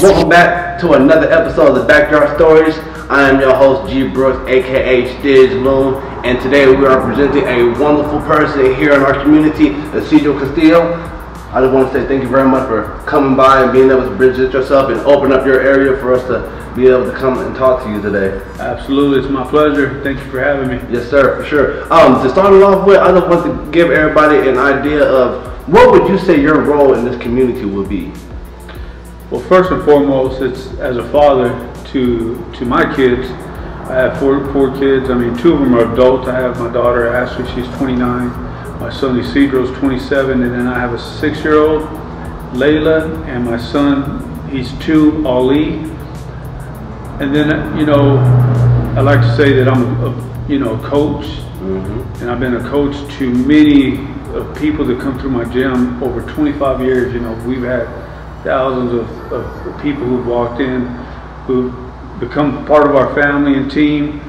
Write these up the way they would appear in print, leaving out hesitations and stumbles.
Welcome back to another episode of the Backyard Stories. I am your host G Brooks, aka Stiz Moon, and today we are presenting a wonderful person here in our community, Isidro Castillo. I just want to say thank you very much for coming by and being able to present yourself and open up your area for us to be able to come and talk to you today. Absolutely, it's my pleasure. Thank you for having me. Yes, sir, for sure. To start it off with, I just want to give everybody an idea of what would you say your role in this community would be? Well, first and foremost, it's as a father to my kids. I have four kids. I mean, two of them are adults. I have my daughter Ashley, she's 29. My son Isidro's 27, and then I have a 6-year-old, Layla, and my son, he's 2, Ali. And then, you know, I like to say that I'm a coach, and I've been a coach to many people that come through my gym over 25 years. You know, we've had thousands of people who've walked in, who've become part of our family and team,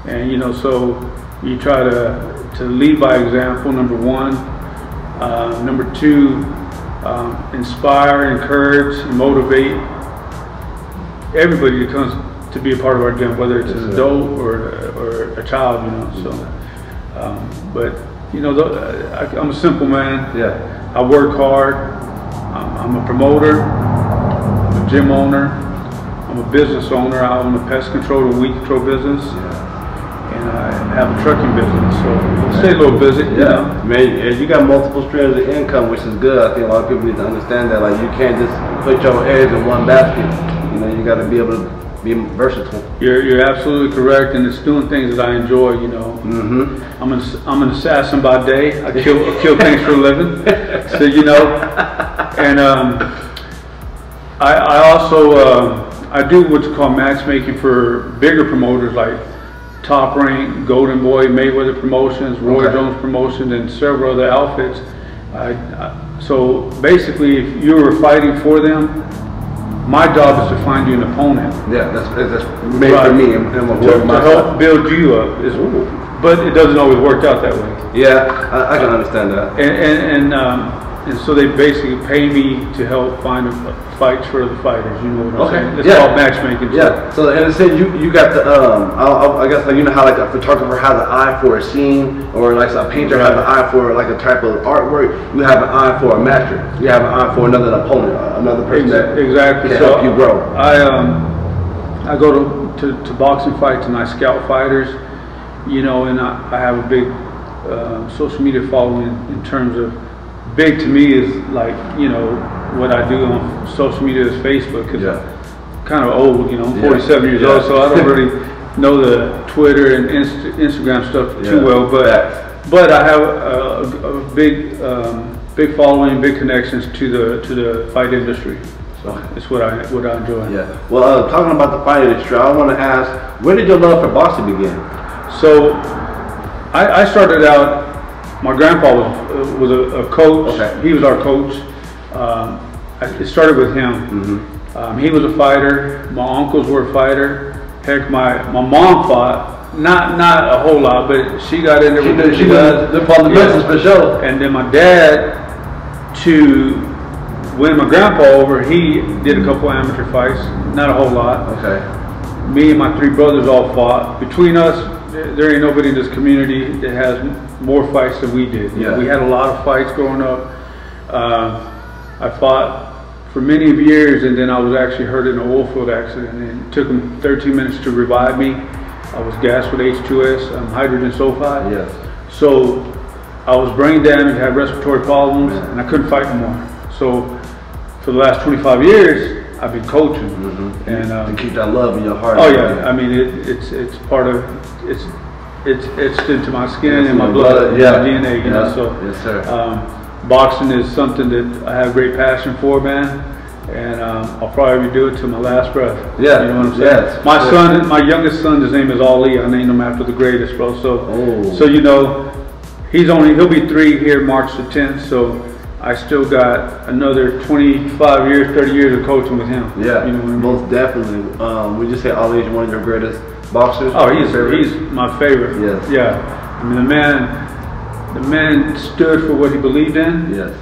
and so you try to lead by example, number one. Number two, inspire, encourage, and motivate everybody that comes to be a part of our gym, whether it's an adult or a child, but I'm a simple man. Yeah. I work hard. I'm a promoter. I'm a gym owner. I'm a business owner. I own a pest control and weed control business. And I have a trucking business, so stay a little busy. Yeah, man, you got multiple streams of income, which is good. I think a lot of people need to understand that. Like, you can't just put your eggs in one basket. You got to be able to be versatile. You're absolutely correct, and it's doing things that I enjoy. I'm an assassin by day. I kill things for a living. So and I also I do what's called matchmaking for bigger promoters like Top Rank, Golden Boy, Mayweather Promotions, Roy Jones Promotions, and several other outfits. So basically, if you were fighting for them, my job is to find you an opponent. Yeah, that's made for me. To help build you up. But it doesn't always work out that way. Yeah, I can understand that. And so they basically pay me to help find fights for the fighters. You know what I'm saying? It's called matchmaking. Yeah. So and say you got the I guess how like a photographer has an eye for a scene, or like a painter has an eye for like a type of artwork. You have an eye for a master. You have an eye for another opponent, another person that can help you grow. I go to boxing fights and I scout fighters. And I have a big social media following in terms of. Big to me is like, what I do on social media is Facebook, because I'm kind of old, I'm 47 years old, so I don't really know the Twitter and Instagram stuff too well, but I have a big following, big connections to the fight industry. So it's what I enjoy. Yeah. Well, talking about the fight industry, I want to ask, where did your love for boxing begin? So I started out. My grandpa was a coach. He was our coach. It started with him. He was a fighter. My uncles were a fighter. Heck, my mom fought. Not a whole lot, but she got in there. She was the fundamentals for sure. And then my dad, to win my grandpa over, he did a couple amateur fights. Not a whole lot. Me and my 3 brothers all fought. Between us, there ain't nobody in this community that has more fights than we did. We had a lot of fights growing up. I fought for many years, and then I was actually hurt in an oil field accident, and it took them 13 minutes to revive me. I was gassed with H2S, hydrogen sulfide. So I was brain damaged, had respiratory problems, and I couldn't fight anymore. So for the last 25 years, I've been coaching, and to keep that love in your heart. Oh yeah, I mean it's part of it's into my skin and my blood, my DNA. So yes, sir. Boxing is something that I have great passion for, man, and I'll probably do it to my last breath. Yeah, you know what I'm saying. My son, my youngest son, his name is Ali. I named him after the greatest, bro. So he'll be 3 here March the 10th. So I still got another 25 years, 30 years of coaching with him. Yeah, you know what I mean? Most definitely. Would you say Ali is one of your greatest boxers? Oh, he's my favorite. Yes. Yeah. I mean, the man stood for what he believed in. Yes.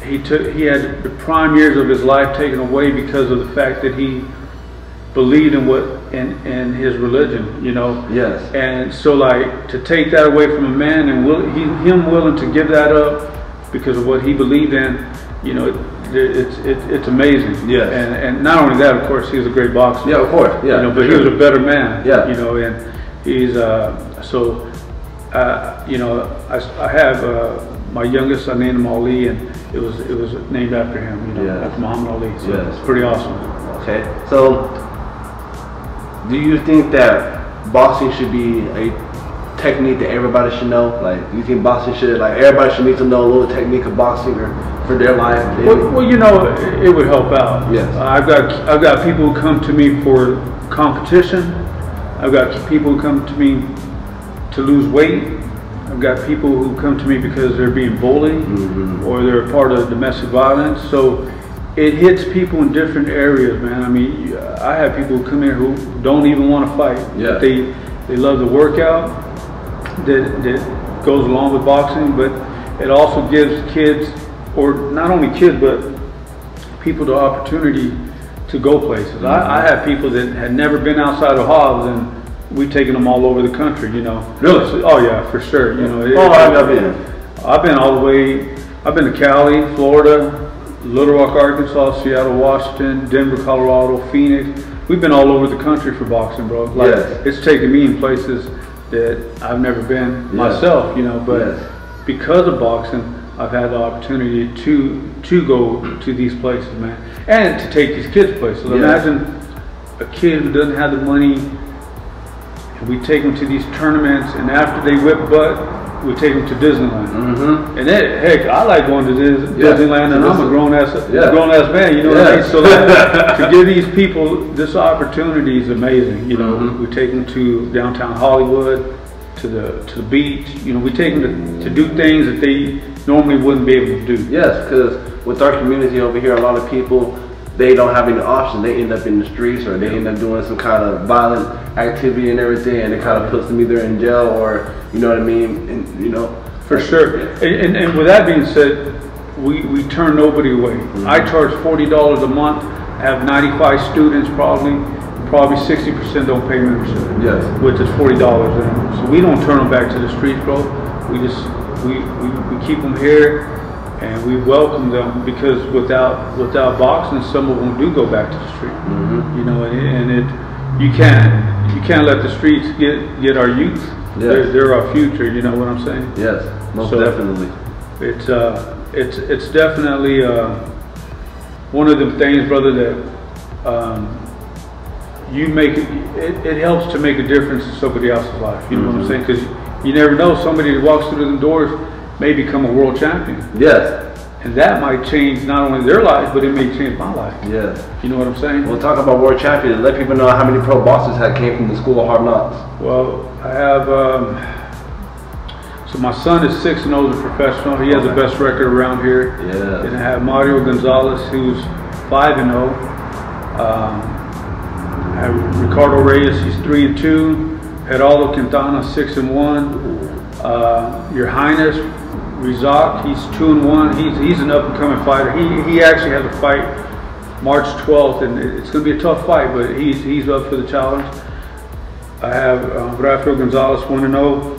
he had the prime years of his life taken away because of the fact that he believed in his religion, you know. Yes. And so, like, to take that away from a man and him willing to give that up because of what he believed in, you know, it's amazing. Yes. And not only that, of course, he was a great boxer. Yeah, of course. Yeah. You know, but he was a better man. Yeah. You know, and he's you know, I have my youngest. I named him Ali, and it was named after him. You know, yes. after Muhammad Ali. So yes. it's pretty awesome. Okay. So, do you think that boxing should be a technique that everybody should know? Like, do you think boxing should, like, everybody should need to know a little technique of boxing or for their life? Well, you know, it would help out. Yes. I've got people who come to me for competition. I've got people who come to me to lose weight. I've got people who come to me because they're being bullied or they're a part of domestic violence. So it hits people in different areas, man. I mean, I have people who come here who don't even want to fight. Yeah. They love the workout that goes along with boxing, but it also gives kids, or not only kids, but people the opportunity to go places. I have people that had never been outside of Hobbs, and we've taken them all over the country, you know. Really? So, oh yeah, for sure. You know. I've been. I've been all the way. I've been to Cali, Florida, Little Rock, Arkansas, Seattle, Washington, Denver, Colorado, Phoenix. We've been all over the country for boxing, bro. Like, yes. It's taken me in places that I've never been myself, you know. But because of boxing, I've had the opportunity to go to these places, man, and to take these kids places. Imagine a kid who doesn't have the money, and we take them to these tournaments, and after they whip butt, we take them to Disneyland. And then, heck, I like going to Disneyland, and I'm a grown ass man. You know what I mean? So like, to give these people this opportunity is amazing. You know, we take them to downtown Hollywood, to the beach. You know, we take them to do things that they normally wouldn't be able to do. Yes, because with our community over here, a lot of people, they don't have any options. They end up in the streets, or they end up doing some kind of violent activity and everything, and it kind of puts them either in jail or, you know what I mean, and you know. For sure. And with that being said, we turn nobody away. I charge $40 a month. I have 95 students, probably 60% don't pay membership. Yes. Which is $40. And so we don't turn them back to the streets, bro. We keep them here. And we welcome them, because without boxing, some of them do go back to the street. You know, you can't let the streets get our youth. They're our future. You know what I'm saying? Yes, most definitely. It's definitely one of the things, brother, that you make it helps to make a difference in somebody else's life. You know what I'm saying? Because you never know, somebody that walks through the doors may become a world champion. Yes. And that might change not only their life, but it may change my life. Yes. You know what I'm saying? We'll talk about world champions. Let people know how many pro boxers came from the School of Hard Knocks. Well, I have, so my son is 6-0 as a professional. He has the best record around here. Yeah. And I have Mario Gonzalez, who's 5-0. I have Ricardo Reyes, he's 3-2. Geraldo Quintana, 6-1. Your Highness Rizak, he's 2-1. He's an up-and-coming fighter. He actually has a fight March 12th, and it's going to be a tough fight, but he's up for the challenge. I have Rafael Gonzalez, 1-0.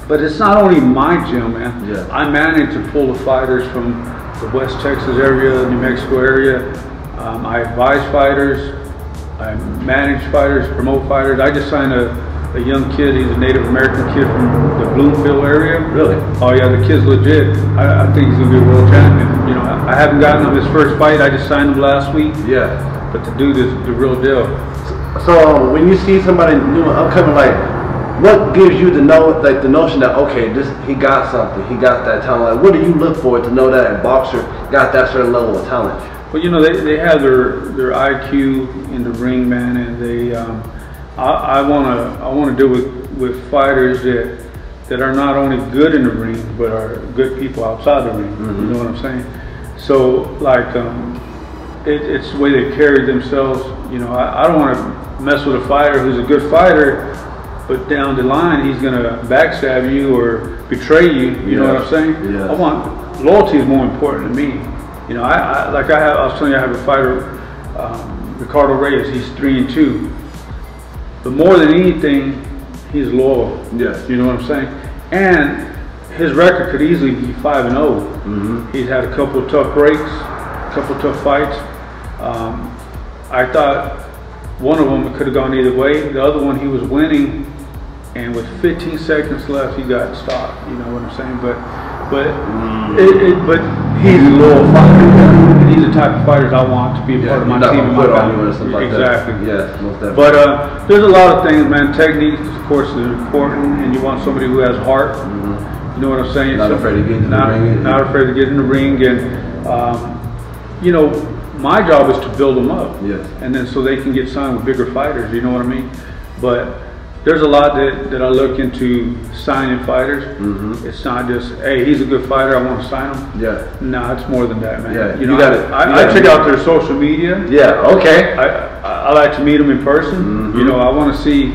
But it's not only my gym, man. Yeah. I manage a pool of fighters from the West Texas area, New Mexico area. I advise fighters. I manage fighters, promote fighters. I just signed a young kid. He's a Native American kid from the Bloomfield area. Really? Oh yeah, the kid's legit. I think he's gonna be a world champion. You know, I haven't gotten him his first fight. I just signed him last week. Yeah. But the dude is the real deal. So when you see somebody new upcoming, like, what gives you the notion that, okay, he got something, he got that talent? Like, what do you look for to know that a boxer got that certain level of talent? Well, you know, they have their IQ in the ring, man, and they. I want to deal with fighters that are not only good in the ring, but are good people outside the ring. You know what I'm saying? So, like, it's the way they carry themselves. You know, I don't want to mess with a fighter who's a good fighter, but down the line he's gonna backstab you or betray you. You know what I'm saying? Yeah. I loyalty is more important to me. You know, I was telling you, I have a fighter, Ricardo Reyes. He's 3-2. But more than anything, he's loyal. Yes. You know what I'm saying? And his record could easily be 5-0. He's had a couple of tough breaks, a couple of tough fights. I thought one of them could have gone either way. The other one, he was winning, and with 15 seconds left, he got stopped. You know what I'm saying? But he's a loyal fighter. And he's the type of fighters I want to be a part of my team and my family. Exactly. Yes, most definitely. But there's a lot of things, man. Technique, of course, is important, and you want somebody who has heart. You know what I'm saying? Not afraid to get in the ring. Not afraid to get in the ring, and you know, my job is to build them up. Yes. And then so they can get signed with bigger fighters. You know what I mean? But there's a lot that I look into signing fighters. It's not just, hey, he's a good fighter, I want to sign him. Yeah. No, it's more than that, man. Yeah. You know, I check out their social media. Yeah. Okay. I like to meet them in person. You know, I want to see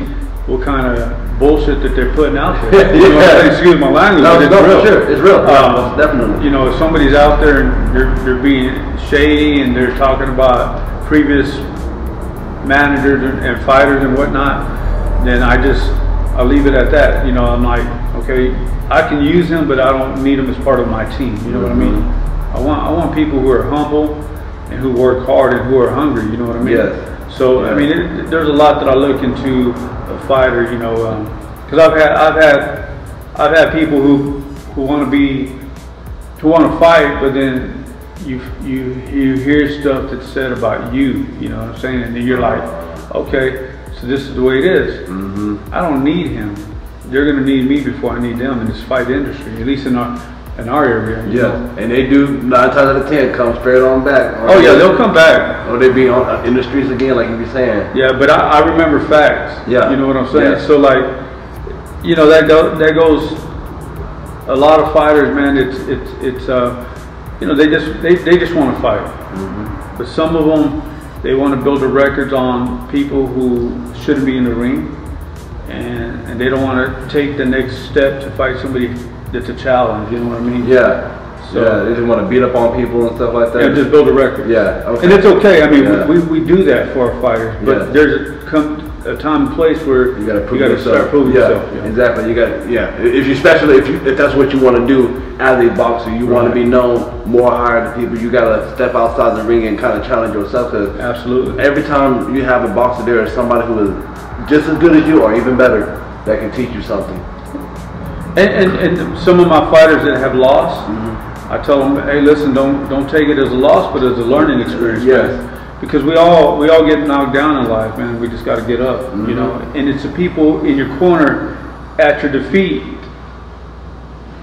what kind of bullshit that they're putting out there. You know what I'm saying? Excuse my language, but it's real. Sure, it's real. Definitely. You know, if somebody's out there and they're being shady and they're talking about previous managers and fighters and whatnot, then I leave it at that. You know, I'm like, okay, I can use him, but I don't need him as part of my team. You know what I mean? I want people who are humble and who work hard and who are hungry. You know what I mean? Yes. So I mean, there's a lot that I look into a fighter. You know, because I've had people who want to fight, but then you hear stuff that's said about you. You know what I'm saying? And then you're like, okay. So this is the way it is. I don't need him. They're going to need me before I need them in this fight industry, at least in our area. You know? And they do 9 times out of 10 come straight on back. Oh yeah, they'll come back. Or they be on in the streets again, like you be saying. Yeah, but I remember facts. Yeah. You know what I'm saying? Yeah. So like, you know, that goes. A lot of fighters, man. It's you know, they just want to fight. But some of them, they want to build their records on people who shouldn't be in the ring, and they don't want to take the next step to fight somebody that's a challenge. You know what I mean? Yeah. So they just want to beat up on people and stuff like that. Yeah, just build a record. Yeah. Okay. And it's okay. I mean, we do that for our fighters, but there's a time and place where you got to start proving yourself. Yeah. Exactly. You got if that's what you want to do as a boxer, you want to be known more higher to people. You got to step outside the ring and kind of challenge yourself. Cause absolutely. Every time you have a boxer, there is somebody who is just as good as you or even better that can teach you something. And some of my fighters that have lost, I tell them, hey, listen, don't take it as a loss, but as a learning experience. Yes. Man. Because we all get knocked down in life, man. We just got to get up, you know. And it's the people in your corner at your defeat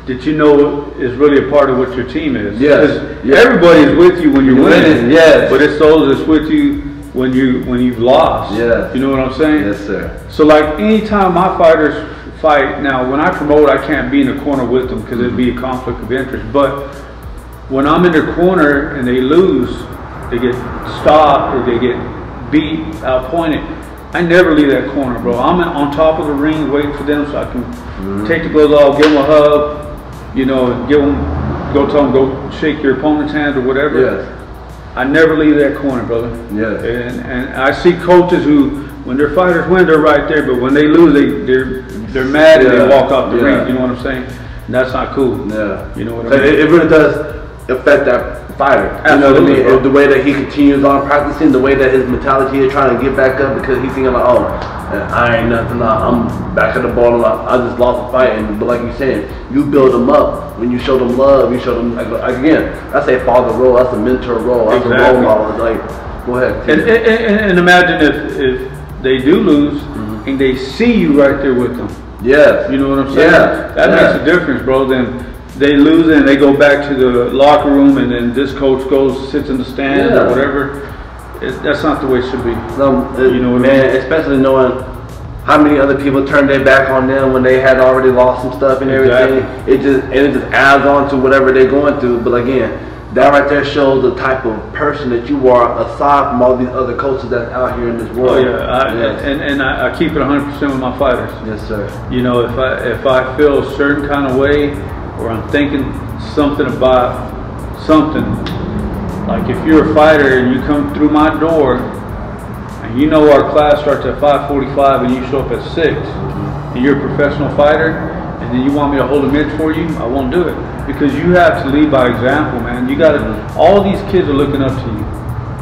that you know is really a part of what your team is. Yes. Everybody is with you when you're winning. Yes. But it's those that's with you when you've lost. Yes. You know what I'm saying? Yes, sir. So like anytime my fighters fight, now when I promote, I can't be in the corner with them because it'd be a conflict of interest. But when I'm in their corner and they lose, they get stopped or they get beat, outpointed, I never leave that corner, bro. I'm on top of the ring waiting for them so I can take the gloves off, give them a hug, you know, go tell them, go shake your opponent's hand or whatever. Yes. I never leave that corner, brother. Yes. And I see coaches who, when their fighters win, they're right there, but when they lose, they're mad and they walk off the ring. You know what I'm saying? And that's not cool. Yeah. You know what I mean? It really does affect that fighter. Absolutely, you know what I mean? The way that he continues on practicing, the way that his mentality is trying to get back up because he's thinking like, oh, I ain't nothing. I'm back at the bottom. I just lost the fight. But like you said, you build them up. When you show them love, you show them, again, that's a father role. That's a mentor role. That's a role model. It's like, go ahead. And imagine if they do lose and they see you right there with them. Yes. You know what I'm saying? Yeah. That makes a difference, bro. Then they lose and they go back to the locker room and then this coach sits in the stand or whatever. That's not the way it should be. No, you know what I mean? Especially knowing how many other people turned their back on them when they had already lost some stuff and everything. It just adds on to whatever they're going through. But again, that right there shows the type of person that you are, aside from all these other coaches that's out here in this world. Oh yeah, and I keep it 100% with my fighters. Yes, sir. You know, if I feel a certain kind of way or I'm thinking something about something. Like if you're a fighter and you come through my door, and you know our class starts at 5:45 and you show up at 6, and you're a professional fighter, and then you want me to hold a mitts for you, I won't do it. Because you have to lead by example, man. You gotta, all these kids are looking up to you.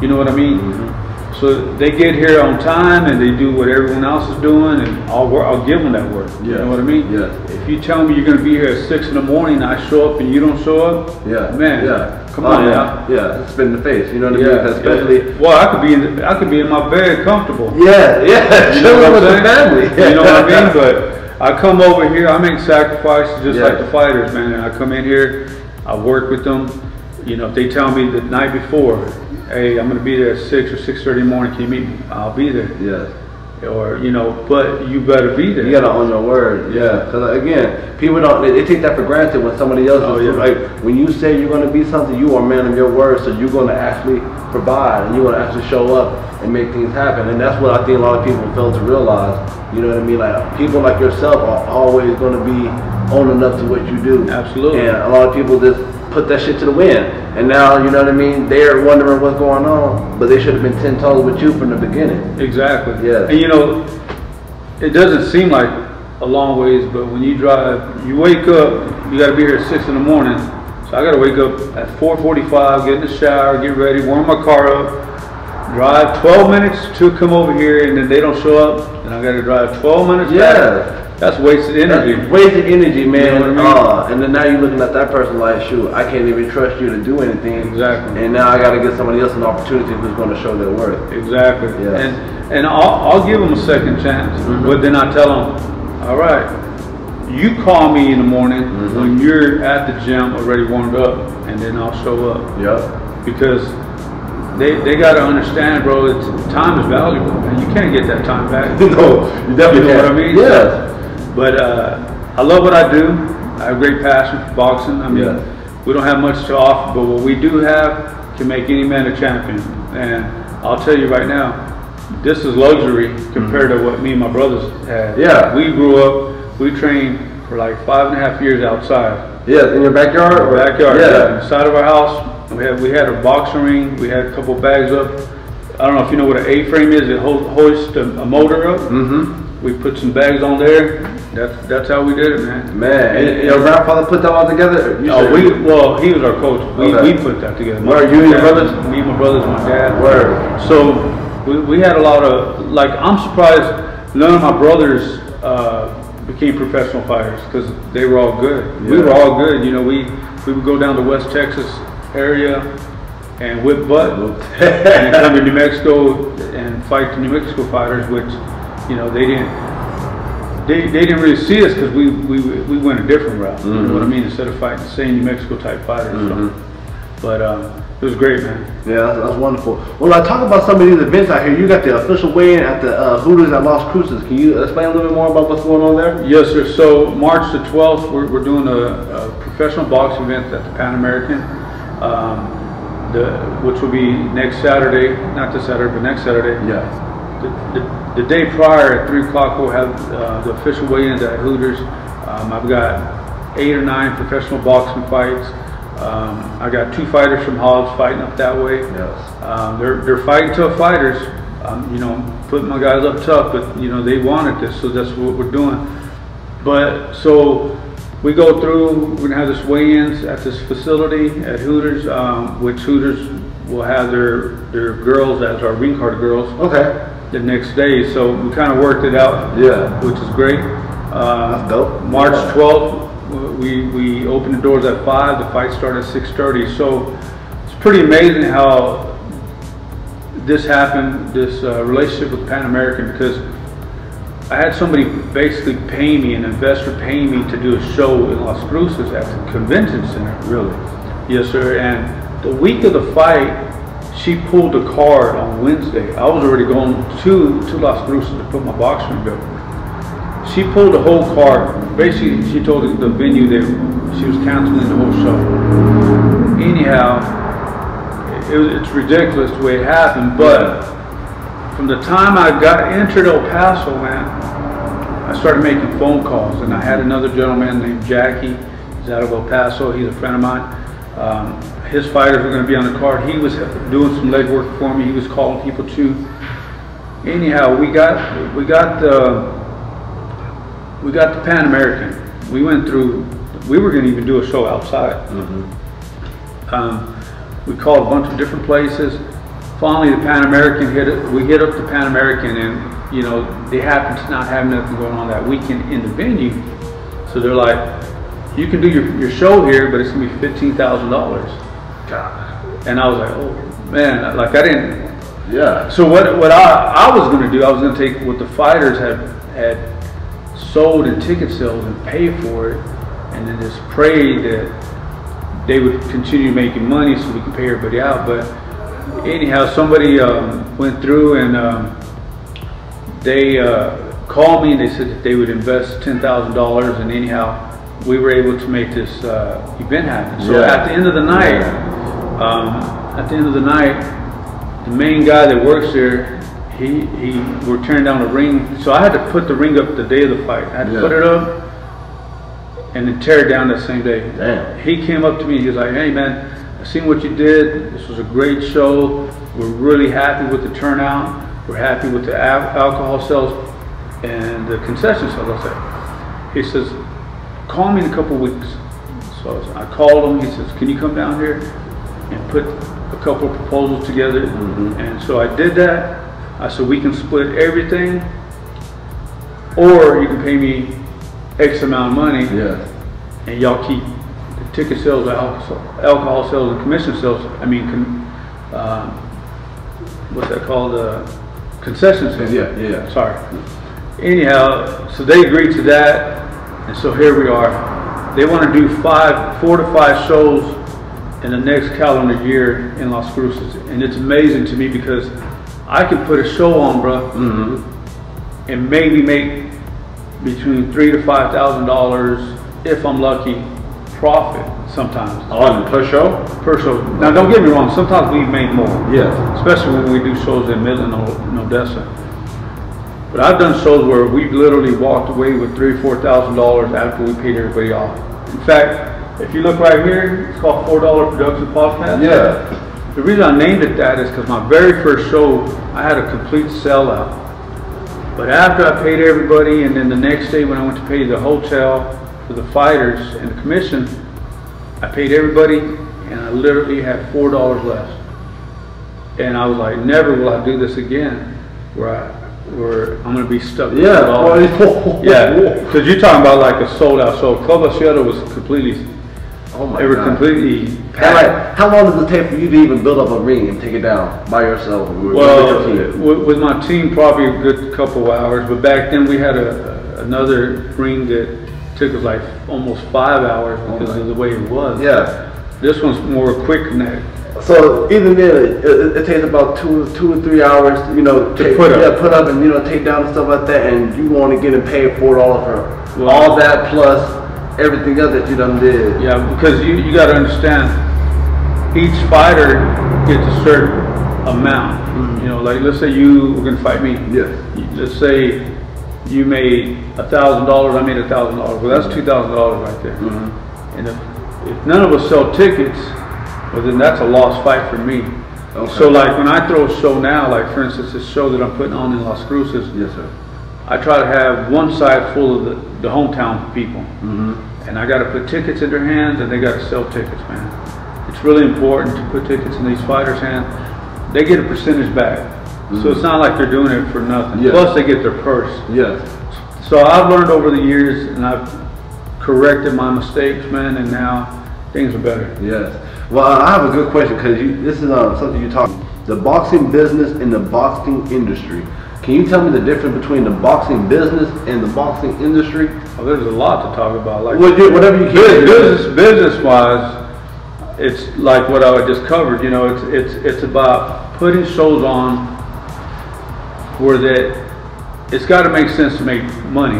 You know what I mean? So they get here on time and they do what everyone else is doing, and I'll give them that work. You know what I mean? Yeah. If you tell me you're going to be here at 6 in the morning, and I show up and you don't show up, man, come on now. Yeah, spit in the face. You know what I mean? Especially, well, I could be in my bed comfortable. Yeah, you know what I'm saying? The family. You know what I mean? But I come over here, I make sacrifices just like the fighters, man. And I come in here, I work with them. You know, if they tell me the night before, hey, I'm going to be there at 6 or 6:30 in the morning, can you meet me? I'll be there. Yes. Or, you know, but you better be there. You got to own your word. Yeah. Because again, people they take that for granted when somebody else is like, when you say you're going to be something, you are a man of your word, so you're going to actually provide, and you're going to actually show up and make things happen. And that's what I think a lot of people fail to realize. You know what I mean? Like, people like yourself are always going to be owning up to what you do. Absolutely. And a lot of people just put that shit to the wind, and now, you know what I mean, they're wondering what's going on, but they should have been 10 toes with you from the beginning. Exactly. Yeah. And you know, it doesn't seem like a long ways, but when you drive, you wake up, you got to be here at 6 in the morning, so I got to wake up at 4:45, get in the shower, get ready, warm my car up, drive 12 minutes to come over here, and then they don't show up, and I got to drive 12 minutes back. That's wasted energy. That's wasted energy, man. You know what I mean? And then now you're looking at that person like, shoot, I can't even trust you to do anything. Exactly. And now I got to give somebody else an opportunity who's going to show their worth. Exactly. Yeah. And I'll give them a second chance, but then I tell them, all right, you call me in the morning when you're at the gym already warmed up, and then I'll show up. Yep. Because they got to understand, bro, time is valuable, and you can't get that time back. No, you definitely know what I mean? Yeah. But I love what I do. I have great passion for boxing. I mean, we don't have much to offer, but what we do have can make any man a champion. And I'll tell you right now, this is luxury compared to what me and my brothers had. Yeah. We grew up, we trained for like 5.5 years outside. Yeah, in your backyard? Or backyard, yeah. Inside of our house, we had a boxing ring, we had a couple bags up. I don't know if you know what an A-frame is, it hoists a motor up. We put some bags on there. That's how we did it, man. And your grandfather put that all together? Well, he was our coach. We put that together. Were you and your brothers? Me and my brothers, my dad. Word. So we had a lot of, like, I'm surprised none of my brothers became professional fighters because they were all good. Yeah. We were all good. You know, we would go down to West Texas area and whip butt and come to New Mexico and fight the New Mexico fighters, which, you know, they didn't really see us because we went a different route. You know what I mean? Instead of fighting the same New Mexico type fighters. So. But it was great, man. Yeah, that's wonderful. Well, I talk about some of these events out here. You got the official weigh-in at the Hooters at Las Cruces. Can you explain a little bit more about what's going on there? Yes, sir. So March the 12th, we're doing a professional boxing event at the Pan American, which will be next Saturday. Not this Saturday, but next Saturday. Yeah. The day prior at 3 o'clock we'll have the official weigh-ins at Hooters. I've got 8 or 9 professional boxing fights. I got 2 fighters from Hobbs fighting up that way. Yes. They're fighting tough fighters. You know, putting my guys up tough, but you know they wanted this, so that's what we're doing. But so we go through. We're gonna have this weigh-ins at this facility at Hooters, which Hooters will have their girls as our ring card girls. Okay. The next day, so we kind of worked it out. Yeah. Which is great. That's dope. March 12th. We open the doors at 5. The fight started at 6:30. So it's pretty amazing how this happened, this relationship with Pan American, because I had somebody basically pay me, an investor paying me to do a show in Las Cruces at the convention center. Really? Yes, sir. And the week of the fight, she pulled the card on Wednesday. I was already going to Las Cruces to put my boxing ring up. She pulled the whole card. Basically, she told the venue that she was canceling the whole show. Anyhow, it's ridiculous the way it happened, but from the time I got entered El Paso, man, I started making phone calls, and I had another gentleman named Jackie. He's out of El Paso. He's a friend of mine. His fighters were going to be on the card. He was doing some leg work for me. He was calling people too. Anyhow, we got the Pan American. We went through. We were going to even do a show outside. We called a bunch of different places. Finally, the Pan American hit it. We hit up the Pan American, and you know they happened to not have nothing going on that weekend in the venue. So they're like, "You can do your show here, but it's going to be $15,000." And I was like, "Oh man!" Like I didn't. Yeah. So what I was going to do, I was going to take what the fighters had sold in ticket sales and pay for it, and then just pray that they would continue making money so we could pay everybody out. But anyhow, somebody went through and they called me and they said that they would invest $10,000, and anyhow we were able to make this event happen. So at the end of the night, the main guy that works there, he were tearing down the ring. So I had to put the ring up the day of the fight. I had to put it up and then tear it down that same day. Damn. He came up to me, he was like, "Hey man, I seen what you did. This was a great show. We're really happy with the turnout. We're happy with the alcohol sales and the concession sales." I said, he says, "Call me in a couple weeks." So I called him. He says, "Can you come down here and put a couple of proposals together?" And so I did that. I said, "We can split everything, or you can pay me X amount of money, and y'all keep the ticket sales, alcohol sales, and commission sales. I mean, what's that called? Concession sales." Yeah. Sorry. Anyhow, so they agreed to that, and so here we are. They want to do 4 to 5 shows in the next calendar year in Las Cruces, and it's amazing to me because I can put a show on, bro, and maybe make between $3,000 to $5,000 if I'm lucky, profit sometimes. On per show? Per show. Now don't get me wrong, sometimes we've made more. Yeah. Especially when we do shows in Midland and Odessa. But I've done shows where we've literally walked away with $3,000 or $4,000 after we paid everybody off. In fact, if you look right here, it's called $4 Production Podcast. Yeah. The reason I named it that is because my very first show, I had a complete sellout. But after I paid everybody, and then the next day when I went to pay the hotel for the fighters and the commission, I paid everybody, and I literally had $4 left. And I was like, never will I do this again, where I'm going to be stuck with $4. Yeah, because you're talking about like a sold out show. Club Hacienda was completely, completely packed. Like, how long does it take for you to even build up a ring and take it down by yourself? Well, with my team, probably a good couple hours. But back then we had another ring that took us like almost 5 hours because of the way it was. Yeah. This one's more quick than that. So even then, it takes about two or 3 hours, you know, to put up and take down and stuff like that, and you want to get paid $4 for all that plus everything else that you done did. Yeah, because you got to understand, each fighter gets a certain amount. You know, like let's say you were going to fight me. Yeah. Let's say you made $1,000, I made $1,000. Well, that's $2,000 right there. And if none of us sell tickets, well then that's a lost fight for me. Okay. So like when I throw a show now, like for instance this show that I'm putting on in Las Cruces, yes sir, I try to have one side full of the hometown people, and I got to put tickets in their hands, and they got to sell tickets, man. It's really important to put tickets in these fighters' hands. They get a percentage back, so it's not like they're doing it for nothing. Plus they get their purse. Yes. So I've learned over the years, and I've corrected my mistakes, man, and now things are better. Yes. Well, I have a good question because this is something you talk about. The boxing business and the boxing industry. Can you tell me the difference between the boxing business and the boxing industry? Well, there's a lot to talk about. Like whatever you can. Business-wise, it's like what I just covered. You know, it's about putting shows on where that it's got to make sense to make money.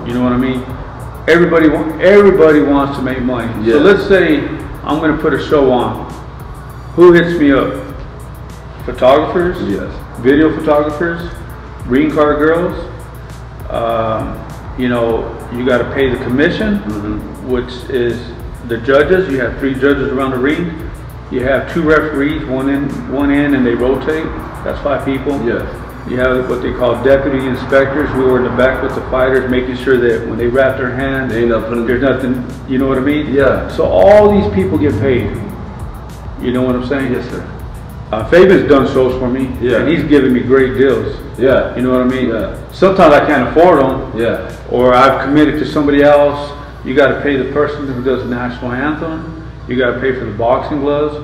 You know what I mean? Everybody wants to make money. Yes. So let's say I'm going to put a show on. Who hits me up? Photographers. Yes. Video photographers. Green card girls. You know, you got to pay the commission, which is the judges. You have 3 judges around the ring. You have 2 referees, one in, and they rotate. That's 5 people. Yes. You have what they call deputy inspectors who are in the back with the fighters, making sure that when they wrap their hands, there's nothing, you know what I mean? Yeah. So all these people get paid. You know what I'm saying? Yes, sir. Fabian's done shows for me, and he's giving me great deals. Yeah. You know what I mean? Yeah. Sometimes I can't afford them. Yeah. Or I've committed to somebody else. You got to pay the person who does the national anthem. You got to pay for the boxing gloves.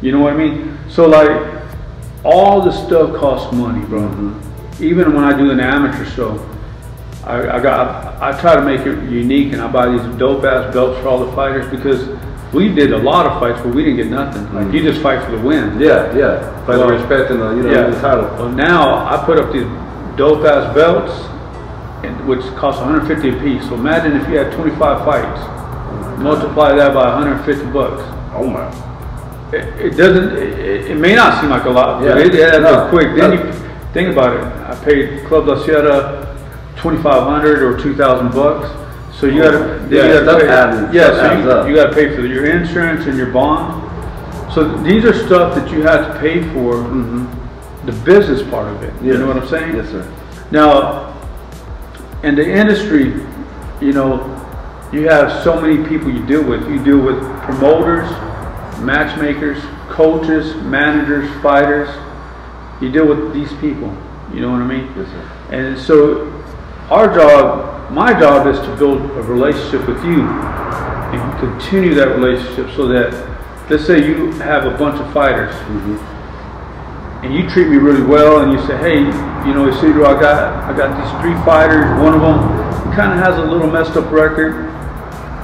You know what I mean? So like, all the stuff costs money, bro. Even when I do an amateur show, I try to make it unique, and I buy these dope ass belts for all the fighters, because we did a lot of fights where we didn't get nothing. Like you just fight for the win. Yeah, yeah. Fight the respect and the title. Well, now I put up these dope ass belts, which cost 150 a piece. So imagine if you had 25 fights, multiply that by 150 bucks. Oh my. It doesn't. It may not seem like a lot, but it adds up quick. Then you think about it. I paid Club La Sierra $2,500 or $2,000. So you got to you got to pay for your insurance and your bond. So these are stuff that you have to pay for, the business part of it. You know what I'm saying? Yes, sir. Now, in the industry, you know, you have so many people you deal with. You deal with promoters, matchmakers, coaches, managers, fighters. You deal with these people. You know what I mean? Yes, sir. And so our job, my job, is to build a relationship with you and continue that relationship, so that, let's say you have a bunch of fighters and you treat me really well, and you say, hey, you know, Isidro, I got these 3 fighters. One of them kind of has a little messed up record,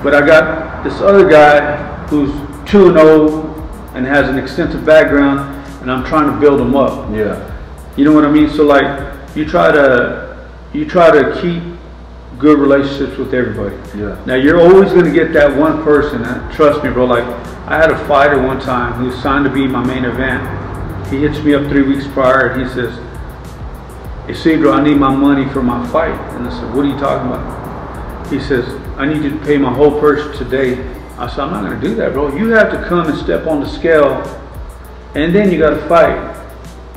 but I got this other guy who's 2-0 and has an extensive background, and I'm trying to build him up. Yeah. You know what I mean? So like, you try to keep good relationships with everybody. Yeah. Now you're always going to get that one person. Trust me, bro. Like, I had a fighter one time who signed to be my main event. He hits me up 3 weeks prior, and he says, Isidro, I need my money for my fight. And I said, what are you talking about? He says, I need you to pay my whole purse today. I said, I'm not going to do that, bro. You have to come and step on the scale, and then you got to fight.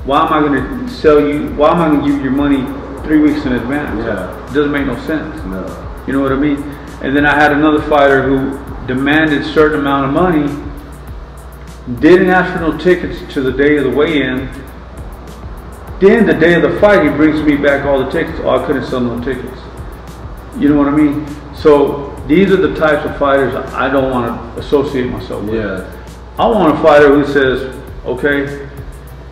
Why am I going to sell you? Why am I going to give you your money 3 weeks in advance? Yeah. It doesn't make no sense. No. You know what I mean? And then I had another fighter who demanded a certain amount of money, didn't ask for no tickets to the day of the weigh-in. Then the day of the fight, he brings me back all the tickets. Oh, I couldn't sell no tickets. You know what I mean? So these are the types of fighters I don't want to associate myself with. Yeah. I want a fighter who says, okay,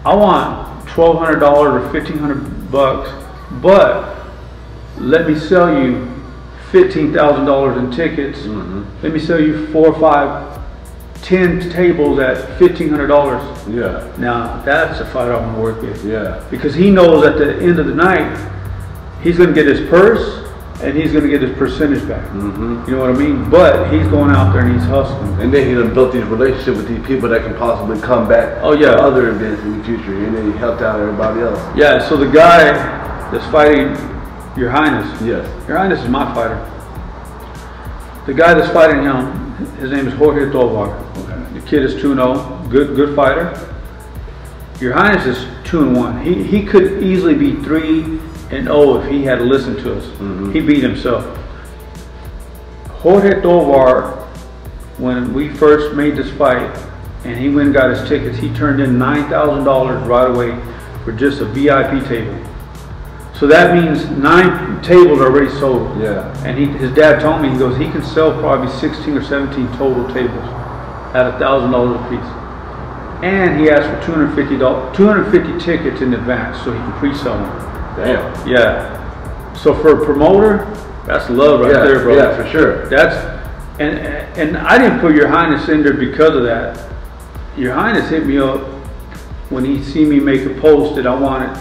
I want $1,200 or $1,500, but let me sell you $15,000 in tickets. Let me sell you 4, 5, 10 tables at $1,500. Yeah. Now that's a fighter I want to work with. Yeah. Because he knows at the end of the night, he's going to get his purse and he's going to get his percentage back. You know what I mean? But he's going out there and he's hustling. And then he done built these relationships with these people that can possibly come back for other events in the future. And then he helped out everybody else. Yeah, so the guy that's fighting Your Highness. Yes. Your Highness is my fighter. The guy that's fighting him, his name is Jorge Tovar. Okay. The kid is 2-0, good fighter. Your Highness is 2-1. He could easily be 3-0 if he had listened to us. He beat himself. Jorge Tovar, when we first made this fight, and he went and got his tickets, he turned in $9,000 right away for just a VIP table. So that means 9 tables are already sold. Yeah. And his dad told me, he goes, he can sell probably 16 or 17 total tables at $1,000 a piece. And he asked for $250 tickets in advance so he can pre-sell them. Damn. Yeah. So for a promoter, that's love right there, bro. Yeah, for sure. And I didn't put Your Highness in there because of that. Your Highness hit me up when he seen me make a post that I wanted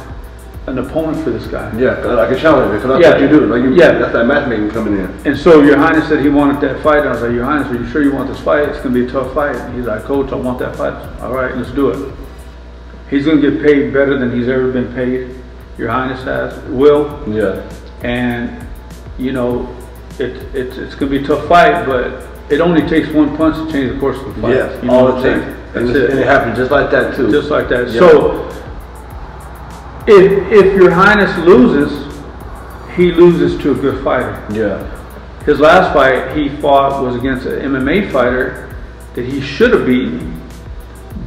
an opponent for this guy. Yeah, like a challenger, because that's what you do. Like that's that matchmaking coming in. And so Your Highness said he wanted that fight. And I was like, Your Highness, are you sure you want this fight? It's going to be a tough fight. And he's like, Coach, I want that fight. All right, let's do it. He's going to get paid better than he's ever been paid. Your Highness will. Yeah. And, you know, it's going to be a tough fight, but it only takes one punch to change the course of the fight. Yes, you know all what I'm it saying? takes. And it happened just like that too. Just like that. Yeah. So if Your Highness loses, he loses to a good fighter. Yeah. His last fight he fought was against an MMA fighter that he should have beaten,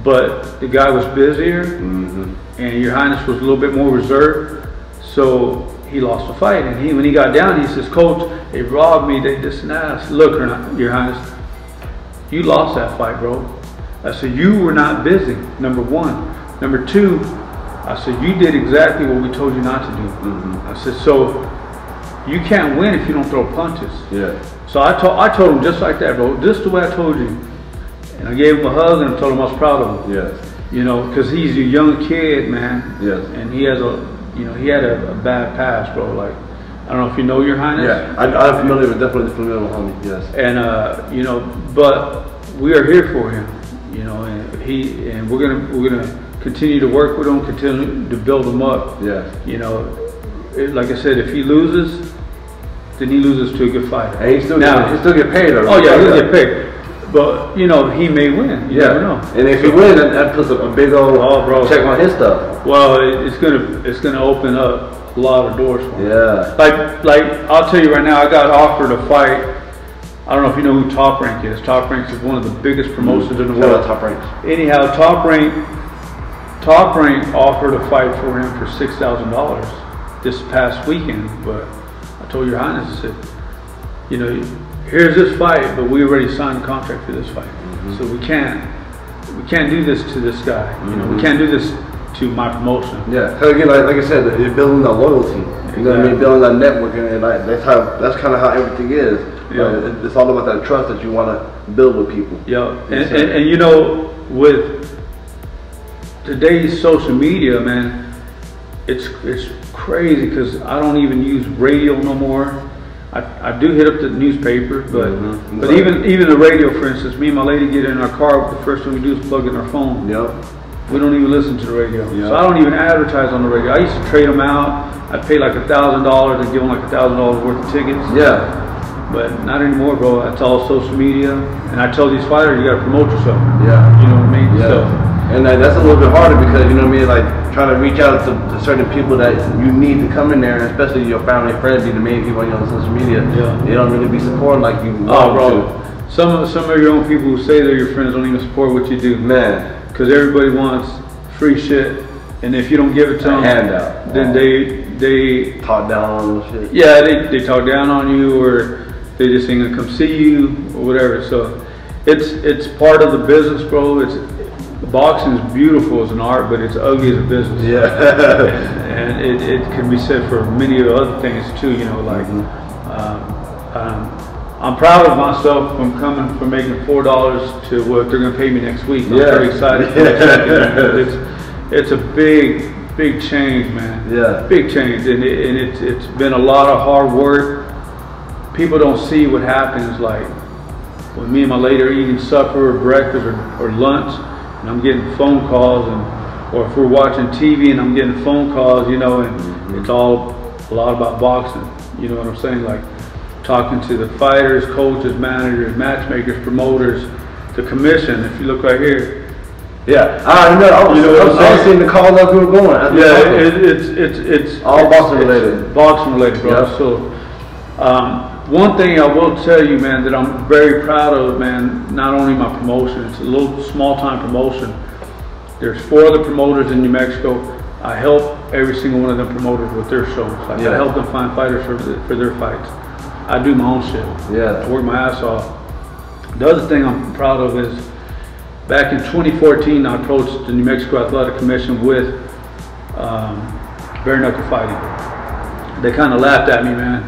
but the guy was busier, and Your Highness was a little bit more reserved, so he lost the fight. And when he got down, he says, "Coach, they robbed me, they this and that." I said, "Look, Your Highness, you lost that fight, bro." I said, "You were not busy, number one. Number two, I said, you did exactly what we told you not to do." I said, "So you can't win if you don't throw punches." Yeah. So I told him just like that, bro, just the way I told you. And I gave him a hug and I told him I was proud of him. Yes. You know, because he's a young kid, man. Yes. And he has he had a bad past, bro. Like, I don't know if you know Your Highness. Yeah, I'm familiar with, definitely familiar with homie. Yes. And you know, but we are here for him. You know, and we're gonna continue to work with him, continue to build him up. Yeah. You know, like I said, if he loses, then he loses to a good fighter. And he still get paid. Though. Oh yeah, he'll get paid. But you know, he may win. You never know. And if he wins, that puts a big old check on his stuff. Well, it's gonna open up a lot of doors for him. Yeah. Like I'll tell you right now, I got offered a fight. I don't know if you know who Top Rank is. Top Rank is one of the biggest promotions in the world. Top Rank. Anyhow, Top Rank offered a fight for him for $6,000 this past weekend. But I told Your Highness, I said, you know, here's this fight, but we already signed a contract for this fight, so we can't do this to this guy. You know, we can't do this to my promotion. Yeah, because again, like I said, you're building that loyalty. You know what I mean? Building that network, and like that's kind of how everything is. Yeah. It's all about that trust that you want to build with people. Yeah, and you know, with today's social media, man, it's crazy because I don't even use radio no more. I do hit up the newspaper, but even the radio, for instance, me and my lady get in our car, the first thing we do is plug in our phone. Yep. We don't even listen to the radio. Yep. So I don't even advertise on the radio. I used to trade them out. I'd pay like $1,000 and give them like $1,000 worth of tickets. Yeah. But not anymore, bro. That's all social media. And I tell these fighters, you got to promote yourself. Yeah. You know what I mean? Yeah. So, and that's a little bit harder because, you know what I mean, like trying to reach out to certain people that you need to come in there, and especially your family and friends, be the main people on your social media. Yeah. They don't really be supporting like you want to. Some of your own people who say they're your friends don't even support what you do. Man. Because everybody wants free shit, and if you don't give it to them, handout. Then they talk down on them shit. Yeah, they talk down on you, or they just ain't gonna come see you or whatever. So it's part of the business, bro. Boxing is beautiful as an art, but it's ugly as a business. Yeah. and it can be said for many other things too. You know, like I'm proud of myself from making $4 to what they're gonna pay me next week. I'm very excited for it. It's a big change, man. Yeah. Big change, and it's been a lot of hard work. People don't see what happens, like when me and my lady are eating supper or breakfast or lunch, and I'm getting phone calls, or if we're watching TV and I'm getting phone calls, you know, and it's all a lot about boxing. You know what I'm saying? Like talking to the fighters, coaches, managers, matchmakers, promoters, the commission. If you look right here. Yeah, I know. I was seeing the calls as we were going. It's all boxing related. It's boxing related, bro. Yep. So, one thing I will tell you, man, that I'm very proud of, man. Not only my promotion, it's a little small time promotion. There's 4 other promoters in New Mexico. I help every single one of them promoters with their shows. Like I help them find fighters for their fights. I do my own shit. Yeah, I work my ass off. The other thing I'm proud of is, back in 2014, I approached the New Mexico Athletic Commission with bare knuckle fighting. They kind of laughed at me, man,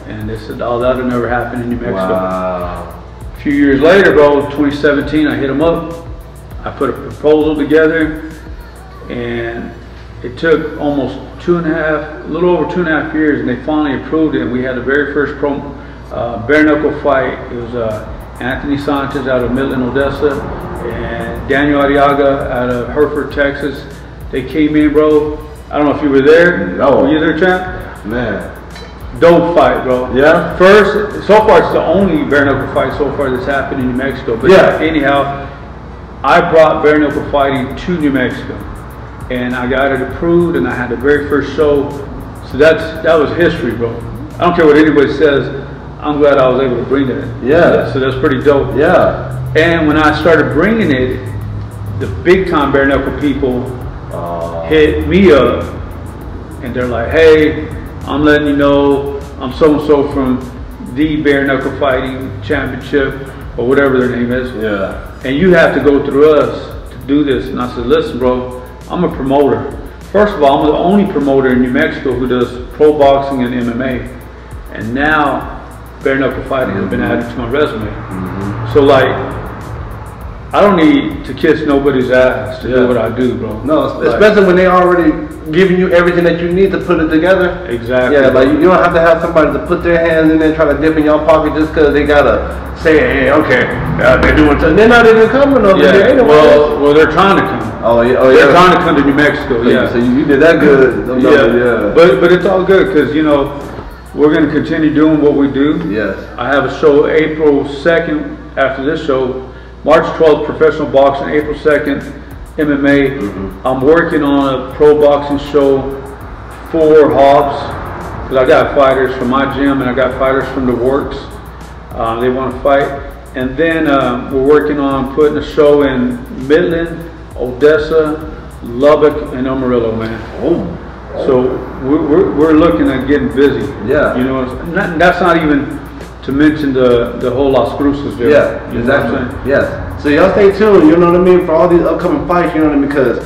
and they said, "Oh, that'll never happen in New Mexico." Wow. A few years later, bro, 2017, I hit them up. I put a proposal together, and it took almost a little over 2.5 years, and they finally approved it. And we had the very first bare knuckle fight. It was Anthony Sanchez out of Midland, Odessa, and Daniel Arriaga out of Hereford, Texas. They came in, bro. I don't know if you were there. No. Were you there, champ? Man. Dope fight, bro. Yeah. First, so far it's the only bare knuckle fight so far that's happened in New Mexico. But anyhow, I brought bare knuckle fighting to New Mexico, and I got it approved, and I had the very first show. So that was history, bro. I don't care what anybody says. I'm glad I was able to bring that. Yeah. So that's pretty dope. Yeah. And when I started bringing it, the big time bare knuckle people hit me up, and they're like, "Hey, I'm letting you know I'm so and so from the Bare Knuckle Fighting Championship or whatever their name is. Yeah. And you have to go through us to do this." And I said, "Listen, bro, I'm a promoter. First of all, I'm the only promoter in New Mexico who does pro boxing and MMA. And now bare knuckle fighting has been added to my resume. So like, I don't need to kiss nobody's ass to do what I do, bro. No, especially when they already giving you everything that you need to put it together. Exactly. Yeah, like you don't have to have somebody to put their hands in there and try to dip in your pocket just because they gotta say, "Hey, okay, they're doing something." They're not even coming over here anyway. Well, they're trying to come. Oh yeah, they're trying to come to New Mexico. So you did that good. Yeah. But it's all good because we're going to continue doing what we do. Yes. I have a show April 2nd after this show. March 12th, professional boxing. April 2nd, MMA. I'm working on a pro boxing show for Hobbs. Because I got fighters from my gym and I got fighters from the works. They want to fight. And then we're working on putting a show in Midland, Odessa, Lubbock, and Amarillo, man. Oh. So we're looking at getting busy. Yeah. That's not even to mention the whole Las Cruces there. Yeah, exactly. Yes. So y'all stay tuned, you know what I mean, for all these upcoming fights, you know what I mean, because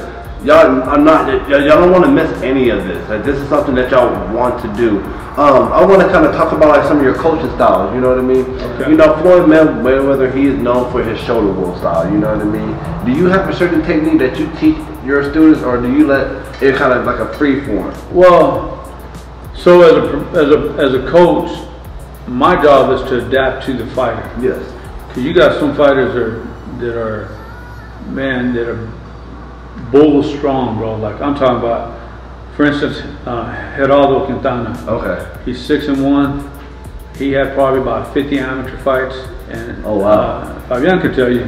y'all don't want to miss any of this. Like, this is something that y'all want to do. I want to kind of talk about like some of your coaching styles, you know what I mean? Okay. Floyd Mayweather, he is known for his shoulder roll style, you know what I mean? Do you have a certain technique that you teach your students, or do you let it kind of like a free form? Well, so as a coach, my job is to adapt to the fighter. Yes. Because you got some fighters that are bull strong, bro. Like I'm talking about, for instance, Geraldo Quintana. Okay. He's 6-1. He had probably about 50 amateur fights, and Fabian could tell you,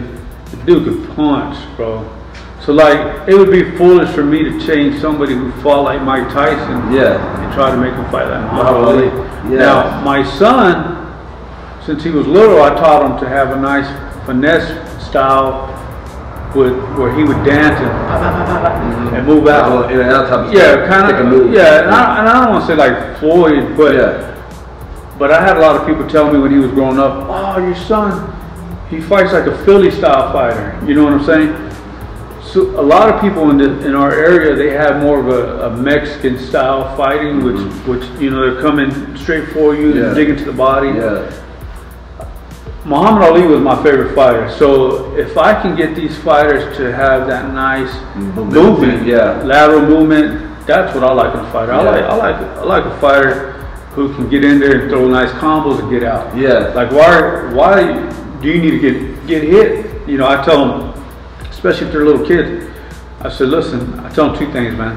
the dude could punch, bro. So like, it would be foolish for me to change somebody who fought like Mike Tyson, and try to make him fight like Muhammad Ali. Yeah. Now, my son, since he was little, I taught him to have a nice finesse style where he would dance and move out. In and out type of kind of. Yeah, and I don't want to say like Floyd, but I had a lot of people tell me when he was growing up, "Oh, your son, he fights like a Philly style fighter." You know what I'm saying? So a lot of people in our area, they have more of a Mexican style fighting, which they're coming straight for you and digging to the body. Yeah. Muhammad Ali was my favorite fighter. So if I can get these fighters to have that nice movement, lateral movement, that's what I like in a fighter. I like a fighter who can get in there and throw nice combos and get out. Yeah. Like why do you need to get hit? I tell them, especially if they're little kids, I said, listen, I tell them two things, man.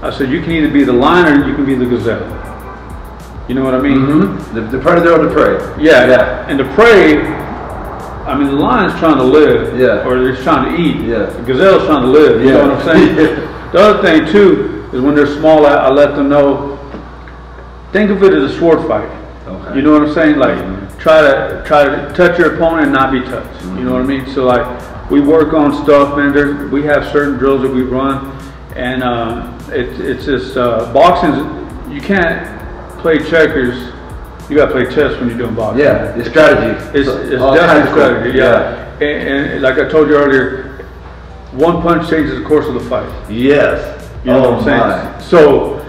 I said, you can either be the lion or you can be the gazelle. You know what I mean? The predator or the prey. Yeah. And the prey, I mean, the lion's trying to live, or he's trying to eat. Yeah. The gazelle's trying to live. You know what I'm saying? The other thing too is when they're small, I let them know. Think of it as a sword fight. Okay. You know what I'm saying? Like try to touch your opponent and not be touched. You know what I mean? So like we work on stuff, man. We have certain drills that we run, and it's just boxing. You can't play checkers. You got to play chess when you're doing boxing. Yeah, it's strategy. It's definitely strategy. Yeah. And like I told you earlier, one punch changes the course of the fight. Yes. You know what I'm saying? So,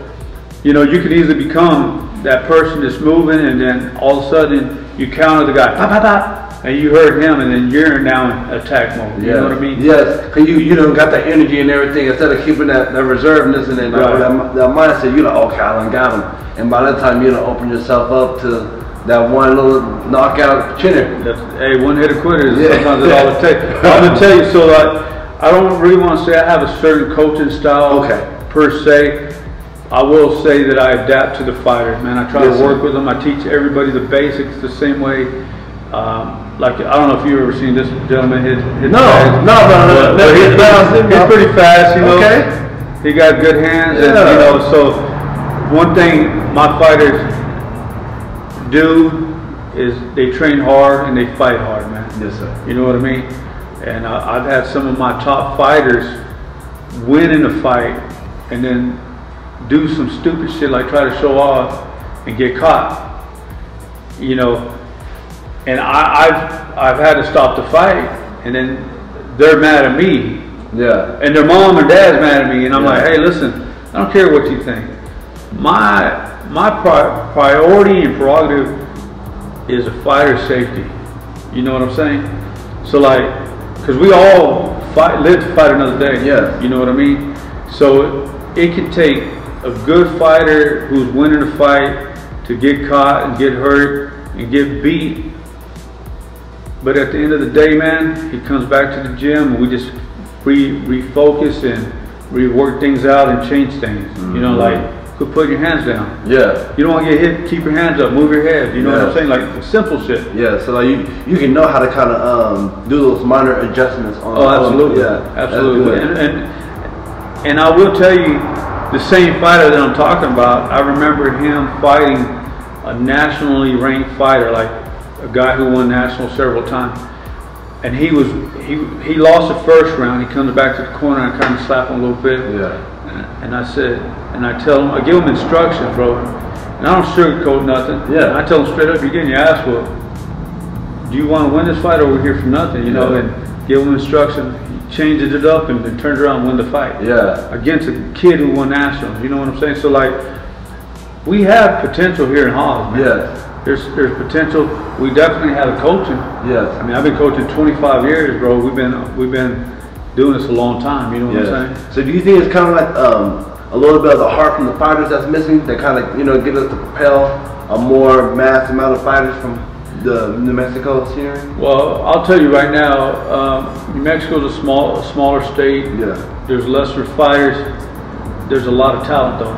you could easily become that person that's moving, and then all of a sudden you counter the guy, pop, pop, pop, and you hurt him, and then you're now in attack mode. You know what I mean? Yes, because you got that energy and everything, instead of keeping that reservedness and then that mindset, you're like, okay, I done got him. And by that time, open yourself up to that one little knockout chinner. Hey, one-hitter quitter is sometimes that's all it takes. I'm going to tell you, so I don't really want to say I have a certain coaching style per se. I will say that I adapt to the fighter, man. I try to work with them. I teach everybody the basics the same way. Like, I don't know if you've ever seen this gentleman hit No. But he's pretty fast, you know. Okay. He got good hands, and you know. So one thing my fighters do is they train hard and they fight hard, man. Yes, sir. You know what I mean? And I've had some of my top fighters win in a fight and then do some stupid shit like try to show off and get caught. You know, and I've had to stop the fight, and then they're mad at me. Yeah. And their mom and dad's mad at me, and I'm like, hey, listen, I don't care what you think. My priority and prerogative is a fighter's safety. You know what I'm saying? So like, because we all live to fight another day. Yeah. You know what I mean? So it can take a good fighter who's winning a fight to get caught and get hurt and get beat. But at the end of the day, man, he comes back to the gym and we just refocus and rework things out and change things. You know, like, quit putting your hands down. Yeah. You don't want to get hit, keep your hands up, move your head. You know what I'm saying? Like simple shit. Yeah, so like you can know how to kind of do those minor adjustments on. Oh, absolutely. Absolutely. And I will tell you, the same fighter that I'm talking about, I remember him fighting a nationally ranked fighter, like a guy who won national several times. And he lost the first round. He comes back to the corner and I kind of slap him a little bit. Yeah. And I said, and I tell him, I give him instructions, bro. And I don't sugarcoat nothing. Yeah. And I tell him straight up, you're getting your ass whooped. Do you want to win this fight or we're here for nothing? You know, and give him instructions. He changes it up and then turns around and win the fight. Yeah. Against a kid who won nationals. You know what I'm saying? So like, we have potential here in Hawes, man. Yes. There's potential. We definitely have coaching. Yes. I mean, I've been coaching 25 years, bro. We've been doing this a long time. You know what I'm saying? So do you think it's kind of like a little bit of the heart from the fighters that's missing, that kind of, you know, get us to propel a more mass amount of fighters from the New Mexico scenery? Well, I'll tell you right now, New Mexico's a smaller state. Yeah. There's lesser fighters. There's a lot of talent though.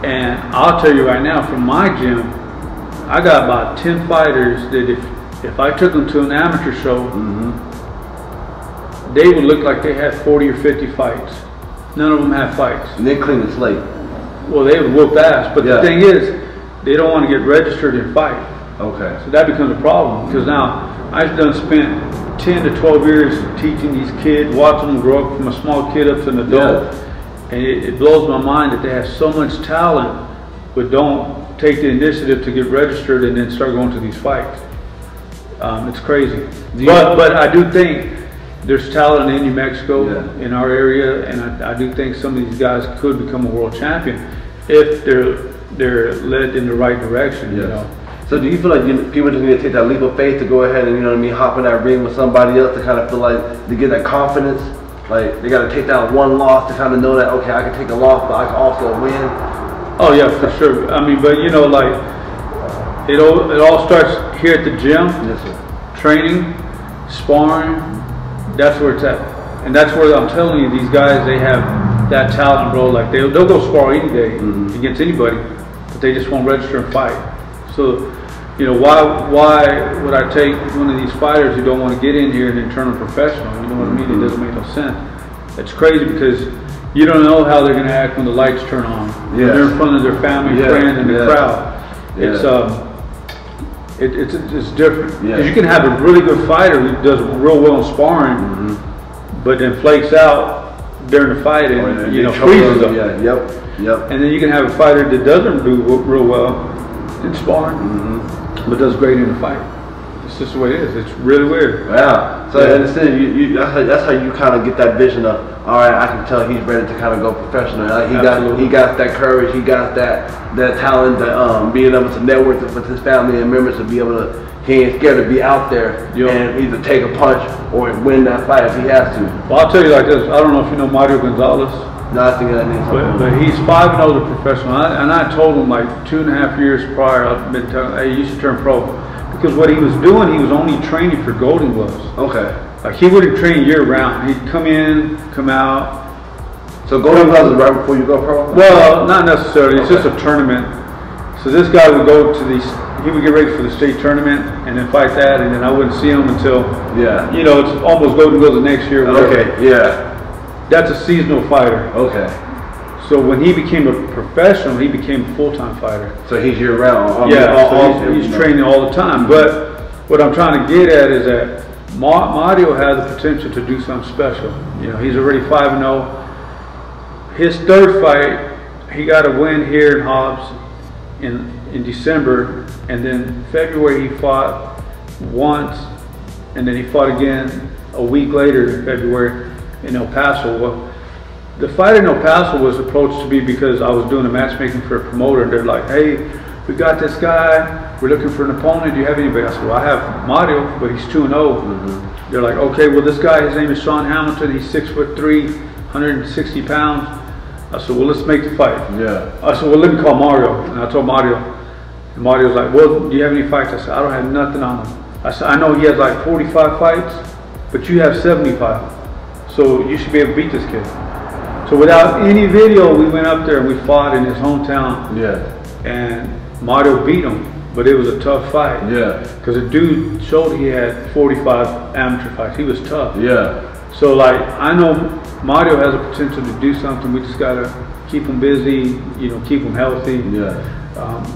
And I'll tell you right now, from my gym, I got about 10 fighters that if I took them to an amateur show, they would look like they had 40 or 50 fights. None of them have fights. And they clean the slate. Well, they would whoop ass. But the thing is, they don't want to get registered and fight. Okay. So that becomes a problem. Because now, I've spent 10 to 12 years teaching these kids, watching them grow up from a small kid up to an adult. And it blows my mind that they have so much talent, but don't take the initiative to get registered and then start going to these fights. It's crazy. But I do think there's talent in New Mexico, in our area, and I do think some of these guys could become a world champion if they're led in the right direction. You know. So do you feel like people just need to take that leap of faith to go ahead and, you know what I mean, hop in that ring with somebody else to kind of feel like, to get that confidence? Like, they got to take that one loss to kind of know that, okay, I can take a loss, but I can also win. Oh yeah, for sure. I mean, but you know, like, it all starts here at the gym. Yes, sir. Training, sparring. That's where it's at, and that's where I'm telling you, these guys, they have that talent, bro. Like they'll go spar any day against anybody, but they just won't register and fight. So, you know, why would I take one of these fighters who don't want to get in here and then turn them professional? You know what I mean? It doesn't make no sense. It's crazy because you don't know how they're going to act when the lights turn on. Yeah. They're in front of their family, friends, and the crowd. It's different. Because you can have a really good fighter who does real well in sparring, but then flakes out during the fight and you know, freezes them. And then you can have a fighter that doesn't do real well in sparring, but does great in the fight. It's just the way it is. It's really weird. Wow. So I understand. That's how you kind of get that vision of, all right, I can tell he's ready to kind of go professional. Like he got that courage. He got that talent, that being able to network with his family and members, to be able to. He ain't scared to be out there and either take a punch or win that fight if he has to. Well, I'll tell you like this. I don't know if you know Mario Gonzalez. No, I think that needs something. But he's 5-0 the professional. And I told him like 2.5 years prior, I've been telling him, hey, you should turn pro. Because what he was doing, he was only training for golden gloves. Okay. Like he wouldn't train year round. He'd come in, come out, So Golden Gloves is right before you go pro? Well, not necessarily. It's just a tournament. So this guy would go to these. He would get ready for the state tournament and then fight that, and then I wouldn't see him until, you know, it's almost Golden Gloves the next year. Okay, yeah. That's a seasonal fighter. Okay. So when he became a professional, he became a full-time fighter. So he's year-round. He's training all the time. But what I'm trying to get at is that Mario has the potential to do something special. You know, he's already 5-0. His third fight, he got a win here in Hobbs in December, and then February he fought once, and then he fought again a week later in February in El Paso. Well, the fight in El Paso was approached to me because I was doing a matchmaking for a promoter, and they're like, hey, we got this guy, we're looking for an opponent, do you have anybody? I said, well, I have Mario, but he's 2-0. They're like, okay, well, this guy, his name is Sean Hamilton, he's 6'3", 160 pounds. I said, well, let's make the fight. I said, well, let me call Mario. And I told Mario, and Mario was like, well, do you have any fights? I said, I don't have nothing on him. I said, I know he has like 45 fights, but you have 75. So you should be able to beat this kid. So without any video, we went up there and we fought in his hometown. And Mario beat him, but it was a tough fight. Because the dude showed he had 45 amateur fights. He was tough. So like, I know Mario has a potential to do something. We just gotta keep him busy, you know, keep him healthy.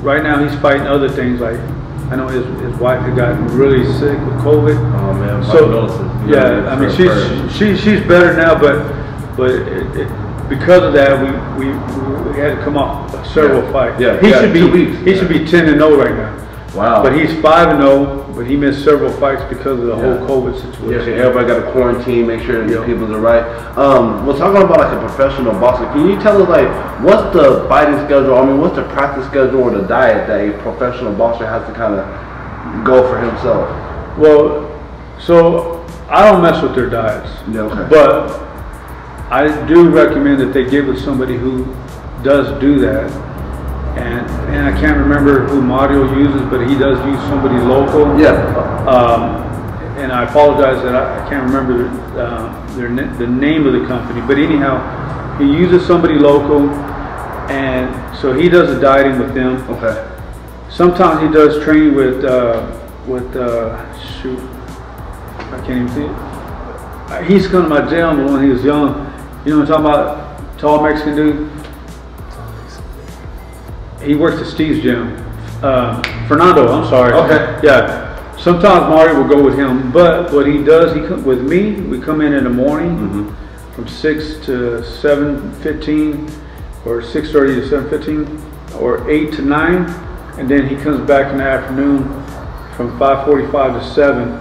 Right now he's fighting other things, like I know his wife had gotten really sick with COVID. Oh man, so I mean she's better now, but because of that we had to come off several fights. He should be 10-0 right now. Wow. But he's 5-0. But he missed several fights because of the whole COVID situation. Everybody got to quarantine, make sure that people are right. We're talking about like a professional boxer. Can you tell us like what's the fighting schedule? I mean, what's the practice schedule or the diet that a professional boxer has to kind of go for himself? Well, so I don't mess with their diets. But I do recommend that they get with somebody who does do that. And I can't remember who Mario uses, but he does use somebody local. And I apologize that I can't remember the name of the company. But anyhow, he uses somebody local, and so he does the dieting with them. Sometimes he does training with shoot, I can't even see it. He's come to my gym when he was young. You know what I'm talking about? Tall Mexican dude. He works at Steve's gym. Fernando, I'm sorry. Sometimes Mario will go with him, but what he does, with me, we come in the morning from 6 to 7:15, or 6:30 to 7:15, or 8 to 9, and then he comes back in the afternoon from 5:45 to 7.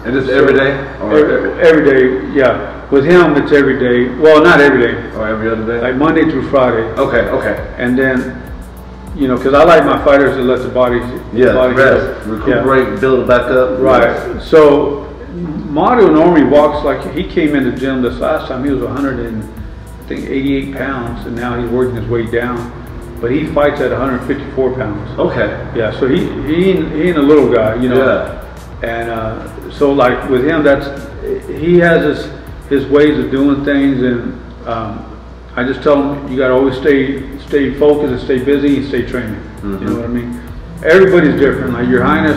And it's every day? Every day, With him, it's every day. Well, not every day. Or every other day? Like Monday through Friday. And then, you know, because I like my fighters to let the body rest, recuperate, build back up. So Mario normally walks like he came in the gym this last time. He was 188 pounds, and now he's working his way down. But he fights at 154 pounds. So he ain't a little guy, you know. And so like with him, he has his ways of doing things, and I just tell him you got to always stay focused and stay busy and stay training. You know what I mean? Everybody's different. Like Your Highness,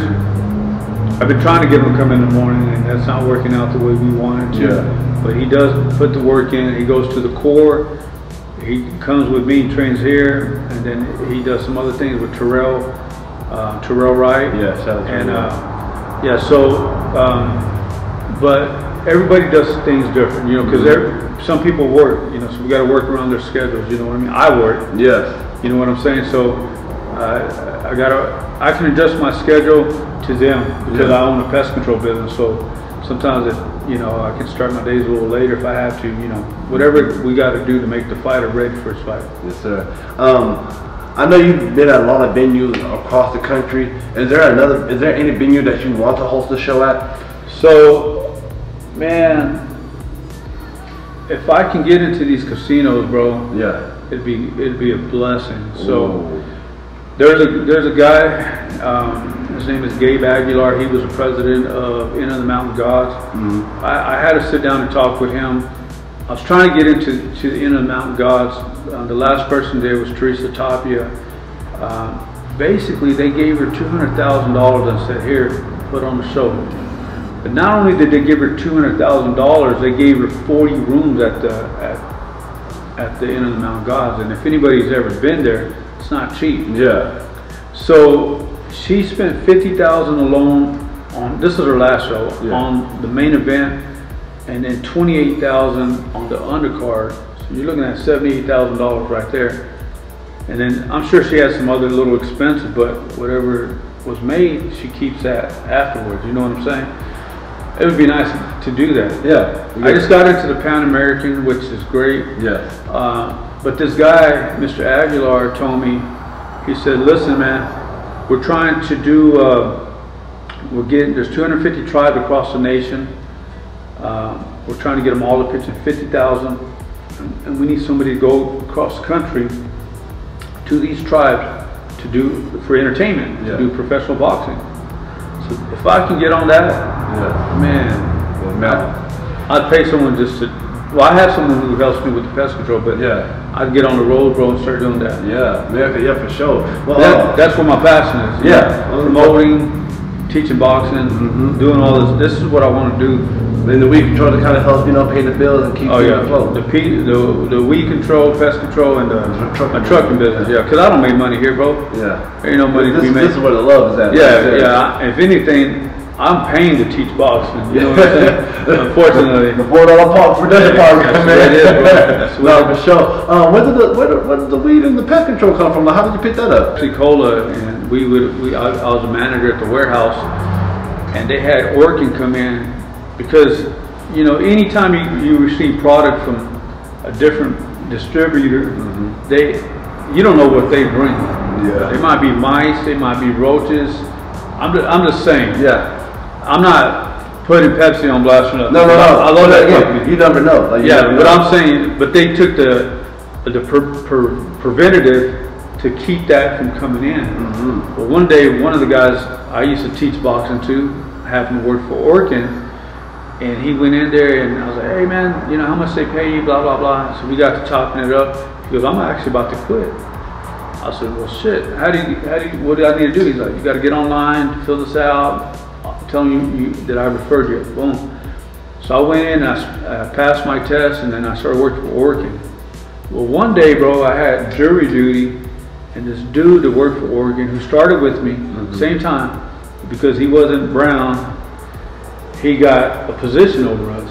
I've been trying to get him to come in the morning, and that's not working out the way we wanted to. But he does put the work in. He goes to the core. He comes with me and trains here, and then he does some other things with Terrell Wright. But everybody does things different, you know, because some people work, you know, so we got to work around their schedules. You know what I mean? I work. You know what I'm saying? So I can adjust my schedule to them because I own a pest control business. So sometimes you know, I can start my days a little later if I have to. You know, whatever we got to do to make the fighter ready for his fight. I know you've been at a lot of venues across the country. Is there any venue that you want to host a show at? So, man, if I can get into these casinos, bro, it'd be a blessing. So there's a guy, his name is Gabe Aguilar. He was the president of Inn of the Mountain Gods. I had to sit down and talk with him. I was trying to get into the Inner Mountain Gods. The last person there was Teresa Tapia. Basically, they gave her $200,000 and said, "Here, put on the show." But not only did they give her $200,000, they gave her 40 rooms at the Inner Mountain Gods. And if anybody's ever been there, it's not cheap. Yeah. So she spent $50,000 alone on, this is her last show, on the main event, and then $28,000 on the undercard. So you're looking at $78,000 right there. And then I'm sure she has some other little expenses, but whatever was made, she keeps that afterwards. You know what I'm saying? It would be nice to do that. Yeah. I just got into the Pan American, which is great. Yeah. But this guy, Mr. Aguilar, told me, he said, "Listen, man, we're trying to do, there's 250 tribes across the nation. We're trying to get them all to pitch in 50,000, and we need somebody to go across the country to these tribes to do, for entertainment, to do professional boxing. So if I can get on that, man, I'd pay someone just to, well, I have someone who helps me with the pest control, but I'd get on the road, bro, and start doing that." Yeah, yeah, for sure. Well, that's where my passion is. Promoting, teaching boxing, doing all this. This is what I want to do. And the weed control to kind of help, you know, pay the bills and keep things afloat. The weed control, pest control, and the trucking business. Yeah, because I don't make money here, bro. Yeah. There ain't no money to be made. This is where the love is at. Yeah. If anything, I'm paying to teach boxing. You know what I'm saying? Unfortunately. The $4 park for that department, man. It is, bro. No, for sure. Where did the weed and the pest control come from? How did you pick that up? Cola, and I was a manager at the warehouse, and they had Orkin come in, because, you know, anytime you receive product from a different distributor, you don't know what they bring. Yeah. They might be mice, they might be roaches. I'm just saying. Yeah. I'm not putting Pepsi on blast or nothing. No. I love that company. You never know. Like, but I'm saying, but they took the preventative to keep that from coming in. Well, one day, one of the guys I used to teach boxing to happened to work for Orkin. And he went in there, and I was like, "Hey man, you know how much they pay you, blah, blah, blah." So we got to chopping it up. He goes, "I'm actually about to quit." I said, "Well, shit, what do I need to do?" He's like, "You got to get online, fill this out, telling you that I referred you." Boom. So I went in, I passed my test, and then I started working for Orkin. Well, one day, bro, I had jury duty, and this dude that worked for Orkin, who started with me, same time, because he wasn't brown, he got a position over us.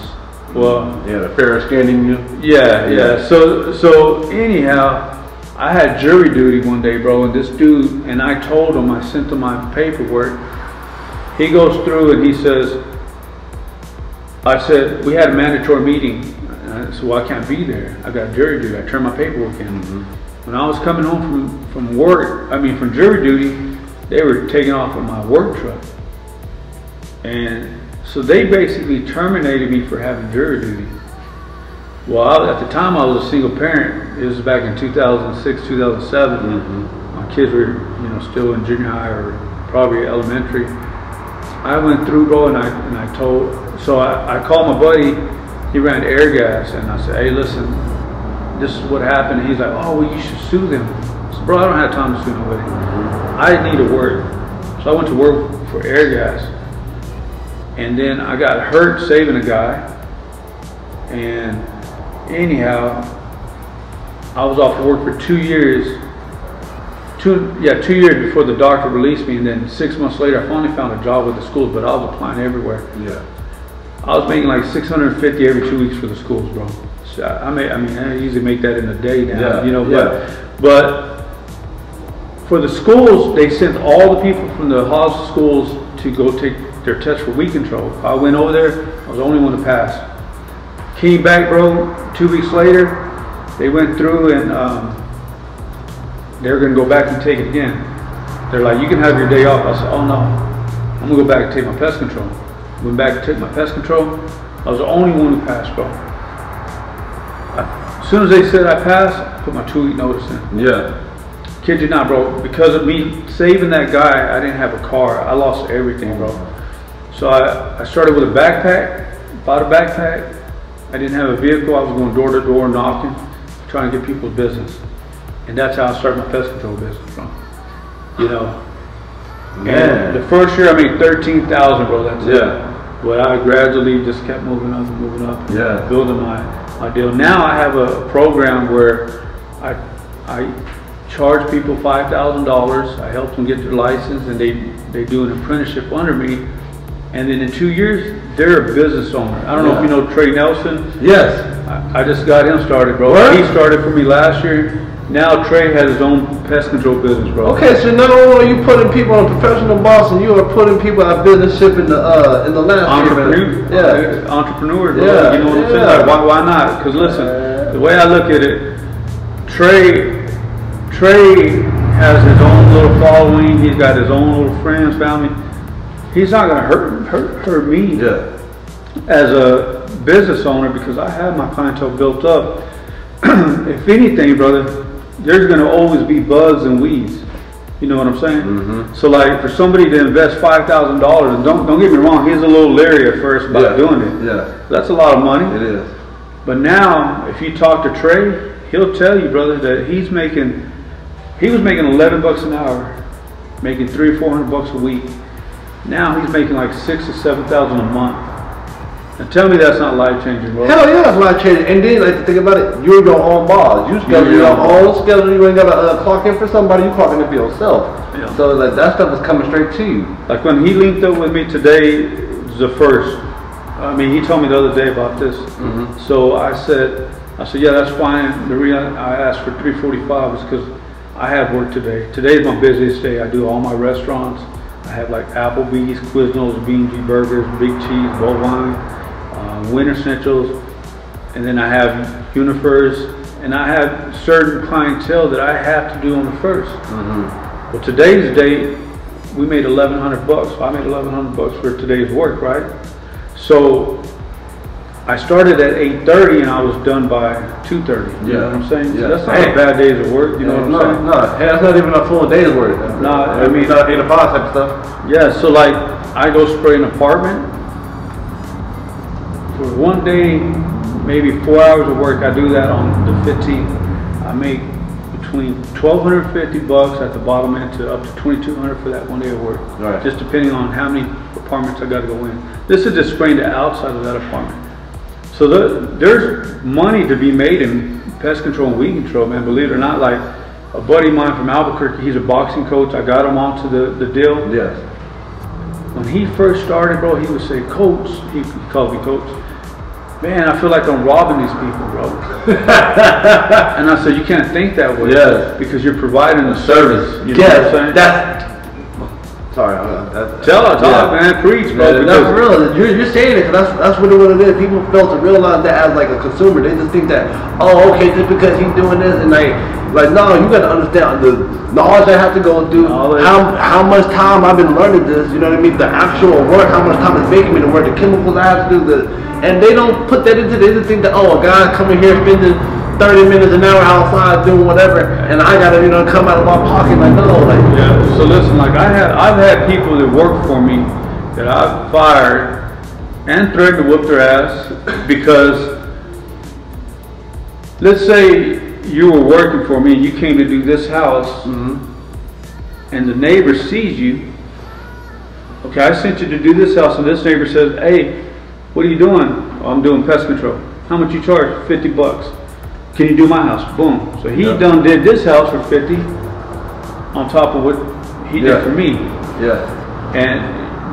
Well, the fair scanning you. Yeah. So anyhow, I had jury duty one day, bro, and this dude, and I told him, I sent him my paperwork. He goes through and he says, I said, we had a mandatory meeting. And I said, well, I can't be there. I got jury duty. I turned my paperwork in. When I was coming home from jury duty, they were taking off on my work truck. And so they basically terminated me for having jury duty. Well, at the time I was a single parent. It was back in 2006, 2007. My kids were, you know, still in junior high or probably elementary. I went through, bro, and I told. So I called my buddy. He ran air gas, and I said, "Hey, listen, this is what happened." And he's like, "Oh, well, you should sue them." I said, "Bro, I don't have time to sue nobody. I need to work." So I went to work for air gas. And then I got hurt saving a guy, and anyhow, I was off work for 2 years. 2 years before the doctor released me, and then 6 months later, I finally found a job with the schools. But I was applying everywhere. Yeah, I was making like $650 every 2 weeks for the schools, bro. So I usually make that in a day now. You know, but for the schools, they sent all the people from the hospital schools to go take their test for weed control. I went over there, I was the only one to pass. Came back, bro, 2 weeks later, they went through and they were gonna go back and take it again. They're like, "You can have your day off." I said, "Oh no, I'm gonna go back and take my pest control." Went back and took my pest control. I was the only one who passed, bro. As soon as they said I passed, I put my 2-week notice in. Yeah. Kid you not, bro, because of me saving that guy, I didn't have a car. I lost everything, bro. So I started with a backpack, bought a backpack, I didn't have a vehicle. I was going door to door knocking, trying to get people's business. And that's how I started my pest control business from. You know. Man. And the first year I made $13,000, bro. That's it. But I gradually just kept moving up and moving up. And building my deal. Now I have a program where I charge people $5,000. I help them get their license, and they do an apprenticeship under me. And then in 2 years, they're a business owner. I don't know if you know Trey Nelson. Yes. I just got him started, bro. What? He started for me last year. Now Trey has his own pest control business, bro. Okay, so not only are you putting people on professional boss, and you are putting people out businessship in the landscape. Entrepreneurs, bro. You know what I'm saying? Like, why not? Because listen, the way I look at it, Trey has his own little following. He's got his own little friends, family. He's not gonna hurt me as a business owner, because I have my clientele built up. If anything, brother, there's gonna always be bugs and weeds. You know what I'm saying? So like, for somebody to invest $5,000, and don't get me wrong, he's a little leery at first about doing it. That's a lot of money. It is. But now, if you talk to Trey, he'll tell you, brother, that he was making $11 an hour, making $300 or $400 a week. Now he's making like $6,000 or $7,000 a month. And tell me that's not life changing, bro. Hell yeah, that's life changing. And then, like, think about it, you're your own boss. You schedule your own schedule. You ain't gotta clock in for somebody. You clock in for yourself. So like, that stuff is coming straight to you. Like when he linked up with me today, the first. I mean, he told me the other day about this. So I said, yeah, that's fine. The reason I asked for 345 is because I have work today. Today's my busiest day. I do all my restaurants. I have like Applebee's, Quiznos, B&G Burgers, Big Cheese, Bovine, Winter Essentials, and then I have Unifers, and I have certain clientele that I have to do on the first. Well, today's date, we made $1,100. So I made $1,100 for today's work, right? So I started at 8:30 and I was done by 2:30. You know what I'm saying? So that's not a bad day's of work. You know what I'm saying? No, that's not even a full day's work. No, I mean, not 8 to 5 type of stuff. Yeah, so like, I go spray an apartment. For one day, maybe 4 hours of work, I do that on the 15th. I make between $1,250 at the bottom end to up to $2,200 for that 1 day of work. Right. Just depending on how many apartments I got to go in. This is just spraying the outside of that apartment. So there's money to be made in pest control and weed control, man. Believe it or not, like a buddy of mine from Albuquerque, he's a boxing coach. I got him onto the deal. Yes. When he first started, bro, he would say, "Coach," he called me Coach. Man, I feel like I'm robbing these people, bro. And I said, you can't think that way. Because you're providing a service. You know what I'm saying? Sorry, talk, man, preach, bro. That's real. You're saying it because that's what it is. People fail to realize that as like a consumer, they just think that, oh, okay, just because he's doing this, and like no, you got to understand the knowledge I have to go through, how much time I've been learning this. You know what I mean? The actual work, how much time it's making me to work, the chemicals I have to do, and they don't put that into. They just think that, oh, a guy coming here spending 30 minutes an hour outside doing whatever, and I gotta, come out of my pocket. Like, no, like. So listen, like I've had people that work for me that I've fired and threatened to whoop their ass because, let's say you were working for me and you came to do this house, and the neighbor sees you. Okay, I sent you to do this house, and this neighbor says, "Hey, what are you doing?" "Oh, I'm doing pest control." "How much you charge?" $50. "Can you do my house?" Boom. So he done did this house for 50 on top of what he did for me. And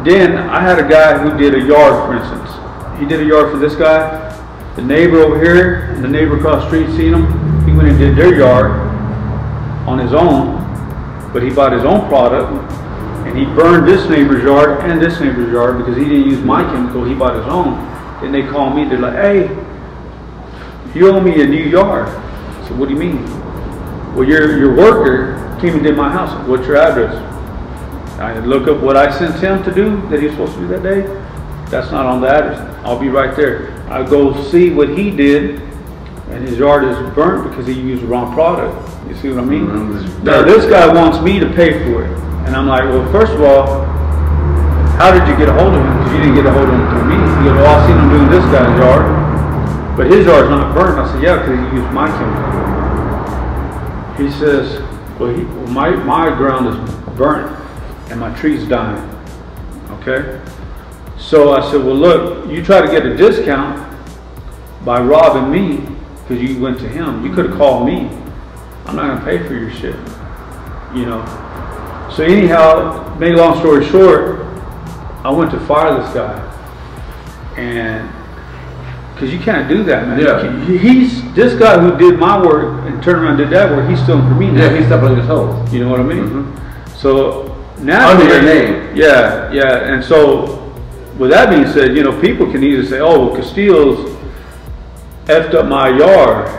then I had a guy who did a yard, for instance. He did a yard for this guy. The neighbor over here and the neighbor across the street seen him. He went and did their yard on his own, but he bought his own product, and he burned this neighbor's yard and this neighbor's yard because he didn't use my chemical. He bought his own. Then they called me. They're like, "Hey, you owe me a new yard." I said, "What do you mean?" "Well, your worker came and did my house." "What's your address?" I look up what I sent him to do that he was supposed to do that day. That's not on the address. I'll be right there. I go see what he did, and his yard is burnt because he used the wrong product. You see what I mean? Now this guy wants me to pay for it, and I'm like, well, first of all, how did you get a hold of him? Because you didn't get a hold of him through me. He goes, "Oh, I seen him doing this guy's yard." but his yard's not burnt. I said, yeah, because he used my chemical. He says, well, my ground is burnt and my tree's dying. Okay? So I said, well, look, you try to get a discount by robbing me because you went to him. You could have called me. I'm not going to pay for your shit. You know? So anyhow, make a long story short, I went to fire this guy. And because you can't do that, man. Yeah. This guy who did my work and turned around and did that work, he's stealing from me now. Yeah, he's stepping on his toes. You know what I mean? Mm-hmm. So now under your name. Yeah, yeah. And so with that being said, you know, people can either say, oh, well, Castillo's effed up my yard,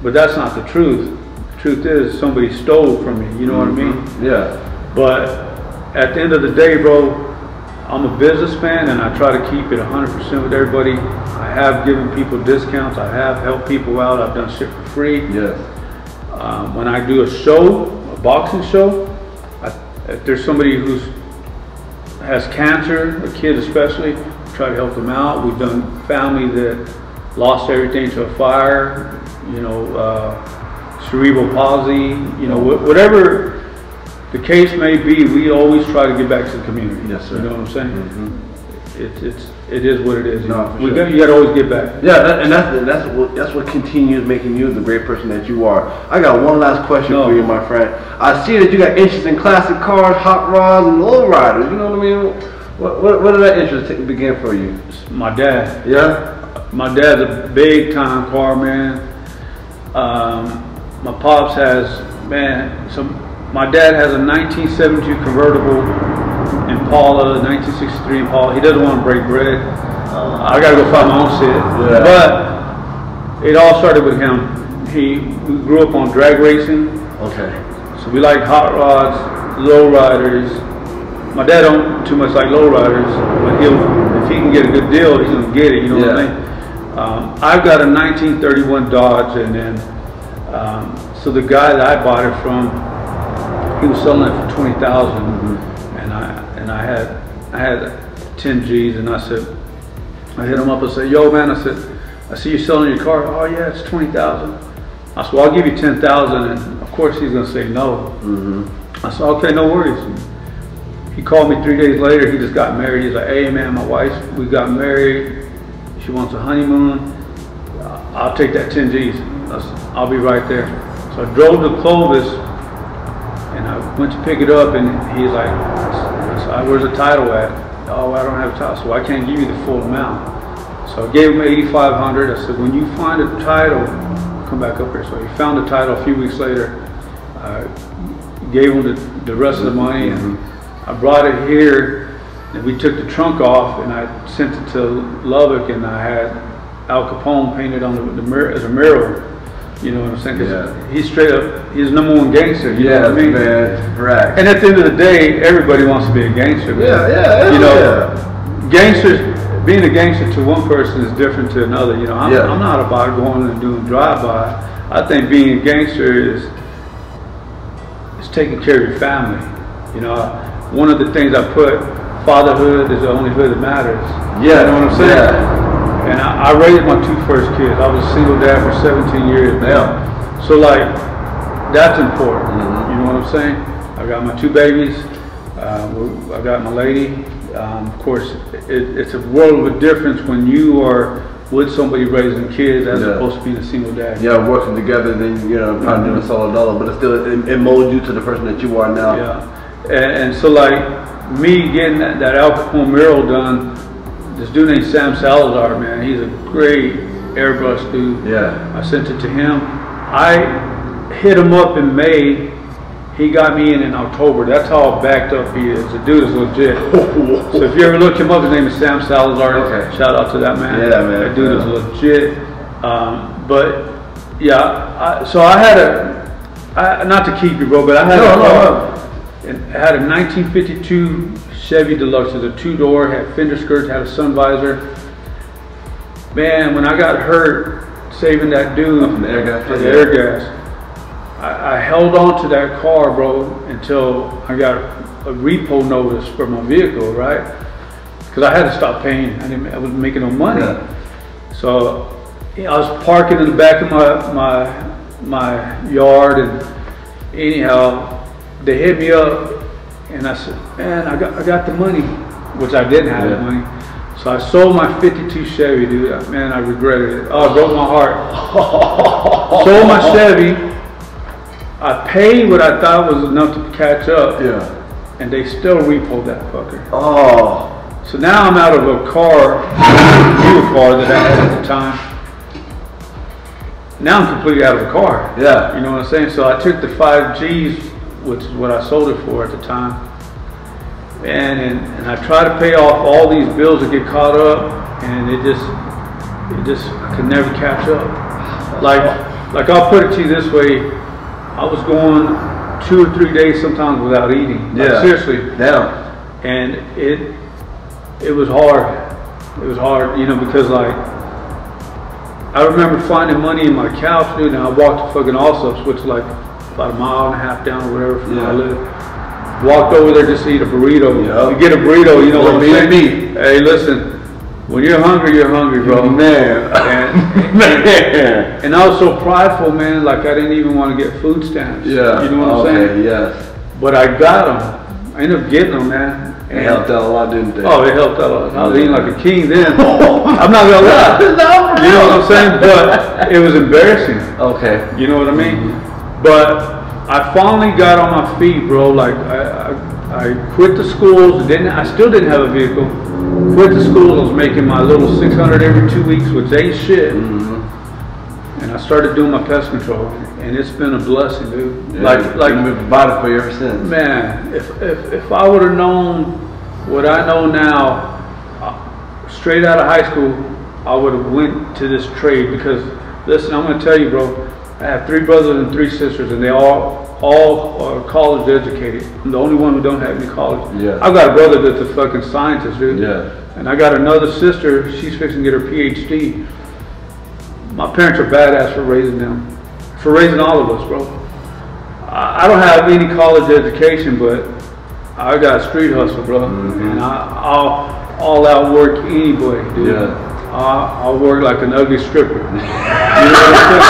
but that's not the truth. The truth is somebody stole from me, you know what I mean? Yeah. But at the end of the day, bro, I'm a businessman and I try to keep it 100% with everybody. I have given people discounts. I have helped people out. I've done shit for free. Yes. When I do a show, a boxing show, if there's somebody who has cancer, a kid especially, try to help them out. We've done family that lost everything to a fire, you know, cerebral palsy, you know, whatever the case may be, we always try to get back to the community. Yes, sir. You know what I'm saying? Mm-hmm. It is what it is. No, for sure. You got to always get back. Yeah, and that's what continues making you the great person that you are. I got one last question for you, my friend. I see that you got interest in classic cars, hot rods, and low riders. You know what I mean? What did that interest begin for you? My dad. Yeah. My dad's a big time car man. My pops has, man, my dad has a 1972 convertible Impala, 1963 Impala. He doesn't want to break bread. I gotta go find my own shit. Yeah. But it all started with him. We grew up on drag racing. Okay. So we like hot rods, low riders. My dad don't too much like low riders, but if he can get a good deal, he's gonna get it. You know what I mean? I've got a 1931 Dodge, and then so the guy that I bought it from, he was selling it for $20,000, and I had 10 G's, and I hit him up and said, yo man, I see you selling your car. Oh yeah, it's $20,000. I said, well, I'll give you $10,000, and of course he's gonna say no. I said, okay, no worries. He called me 3 days later. He just got married. He's like, hey man, my wife, we got married. She wants a honeymoon. I'll take that 10 G's. I said, I'll be right there. So I drove to Clovis, and I went to pick it up, and he's like, where's the title at? Oh, I don't have a title, so I can't give you the full amount. So I gave him $8,500. I said, when you find a title, come back up here. So he found the title a few weeks later. I gave him the rest of the money, and I brought it here, and we took the trunk off, and I sent it to Lubbock, and I had Al Capone painted on the mirror as a mural. You know what I'm saying? Because he's straight up, he's #1 gangster. You know what I mean? Man, right. And at the end of the day, everybody wants to be a gangster. Man. Yeah. You know, gangsters, being a gangster to one person is different to another. You know, I'm not about going and doing drive-by. I think being a gangster is taking care of your family. You know, one of the things I put, fatherhood is the only hood that matters. Yeah. You know what I'm saying? Yeah. And I raised my 2 first kids. I was a single dad for 17 years. Yeah. So like, that's important. You know what I'm saying? I got my 2 babies. I got my lady. Of course, it's a world of a difference when you are with somebody raising kids as opposed to being a single dad. Yeah, working together, then probably doing a solo dollar, but it still it molds you to the person that you are now. Yeah. And so like me getting that Al Capone mural done. This dude named Sam Salazar, man, he's a great airbrush dude. Yeah. I sent it to him. I hit him up in May. He got me in October. That's how backed up he is. The dude is legit. So if you ever look him up, his name is Sam Salazar. Okay. Shout out to that man. Yeah, man. That dude is legit. But yeah, so I had not to keep you, bro, but I had I had a 1952 Chevy Deluxe. It's a 2-door, had fender skirts, had a sun visor. Man, when I got hurt saving that dude from the air gas, I held on to that car, bro, until I got a repo notice for my vehicle, right? Because I had to stop paying. I wasn't making no money. Yeah. So I was parking in the back of my yard, and anyhow, they hit me up, and I said, man, I got the money, which I didn't have the money. So I sold my 52 Chevy, dude. Man, I regretted it. Oh, it broke my heart. Sold my Chevy. I paid what I thought was enough to catch up. Yeah. And they still repoed that fucker. Oh. So now I'm out of a car, new car that I had at the time. Now I'm completely out of a car. Yeah. You know what I'm saying? So I took the 5 Gs, which is what I sold it for at the time. And I try to pay off all these bills that get caught up, and it just I could never catch up. Like I'll put it to you this way, I was going 2 or 3 days sometimes without eating. Like, seriously. Down. And it was hard. It was hard, you know, because like I remember finding money in my couch, dude, and I walked to fucking Allsup's, which is like about 1.5 miles down or whatever from where I live. Walked over there just to eat a burrito. You get a burrito, you know what I'm saying? Hey, listen, when you're hungry, bro. Man. And I was so prideful, man, like I didn't even want to get food stamps. Yeah. You know what I'm saying? Yes. But I got them. I ended up getting them, man. And it helped out a lot, didn't it? Oh, it helped out a lot. I was eating like a king then. I'm not gonna lie. You know what I'm saying? But it was embarrassing. Okay. You know what I mean? But I finally got on my feet, bro. Like I quit the schools. I still didn't have a vehicle. Quit the school. I was making my little 600 every 2 weeks, which ain't shit. And I started doing my pest control, and it's been a blessing, dude. Yeah, like we've provided for you ever since. Man, if I would have known what I know now, straight out of high school, I would have went to this trade. Because listen, I'm gonna tell you, bro. I have 3 brothers and 3 sisters, and they all are college educated. I'm the only one who don't have any college. Yeah. I've got a brother that's a fucking scientist, dude. Yeah. And I got another sister, she's fixing to get her PhD. My parents are badass for raising them. For raising all of us, bro. I don't have any college education, but I got street hustle, bro. And I'll outwork anybody, dude. Yeah. I'll work like an ugly stripper. You know what I'm saying?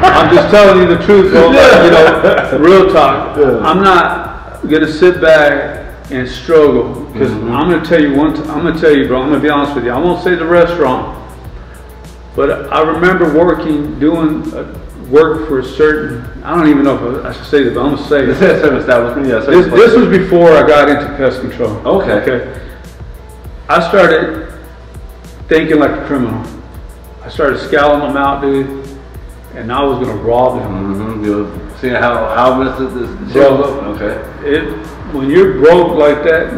I'm just telling you the truth, bro. You know, real talk. I'm not gonna sit back and struggle, because I'm gonna tell you I'm gonna tell you, bro. I'm gonna be honest with you. I won't say the restaurant, but I remember doing work for a certain. I don't even know if I should say this, but I'm gonna say it. This was before I got into pest control. Okay. I started thinking like a criminal. I started scouting them out, dude, and I was gonna rob them. You're seeing how this shows up. Okay. When you're broke like that,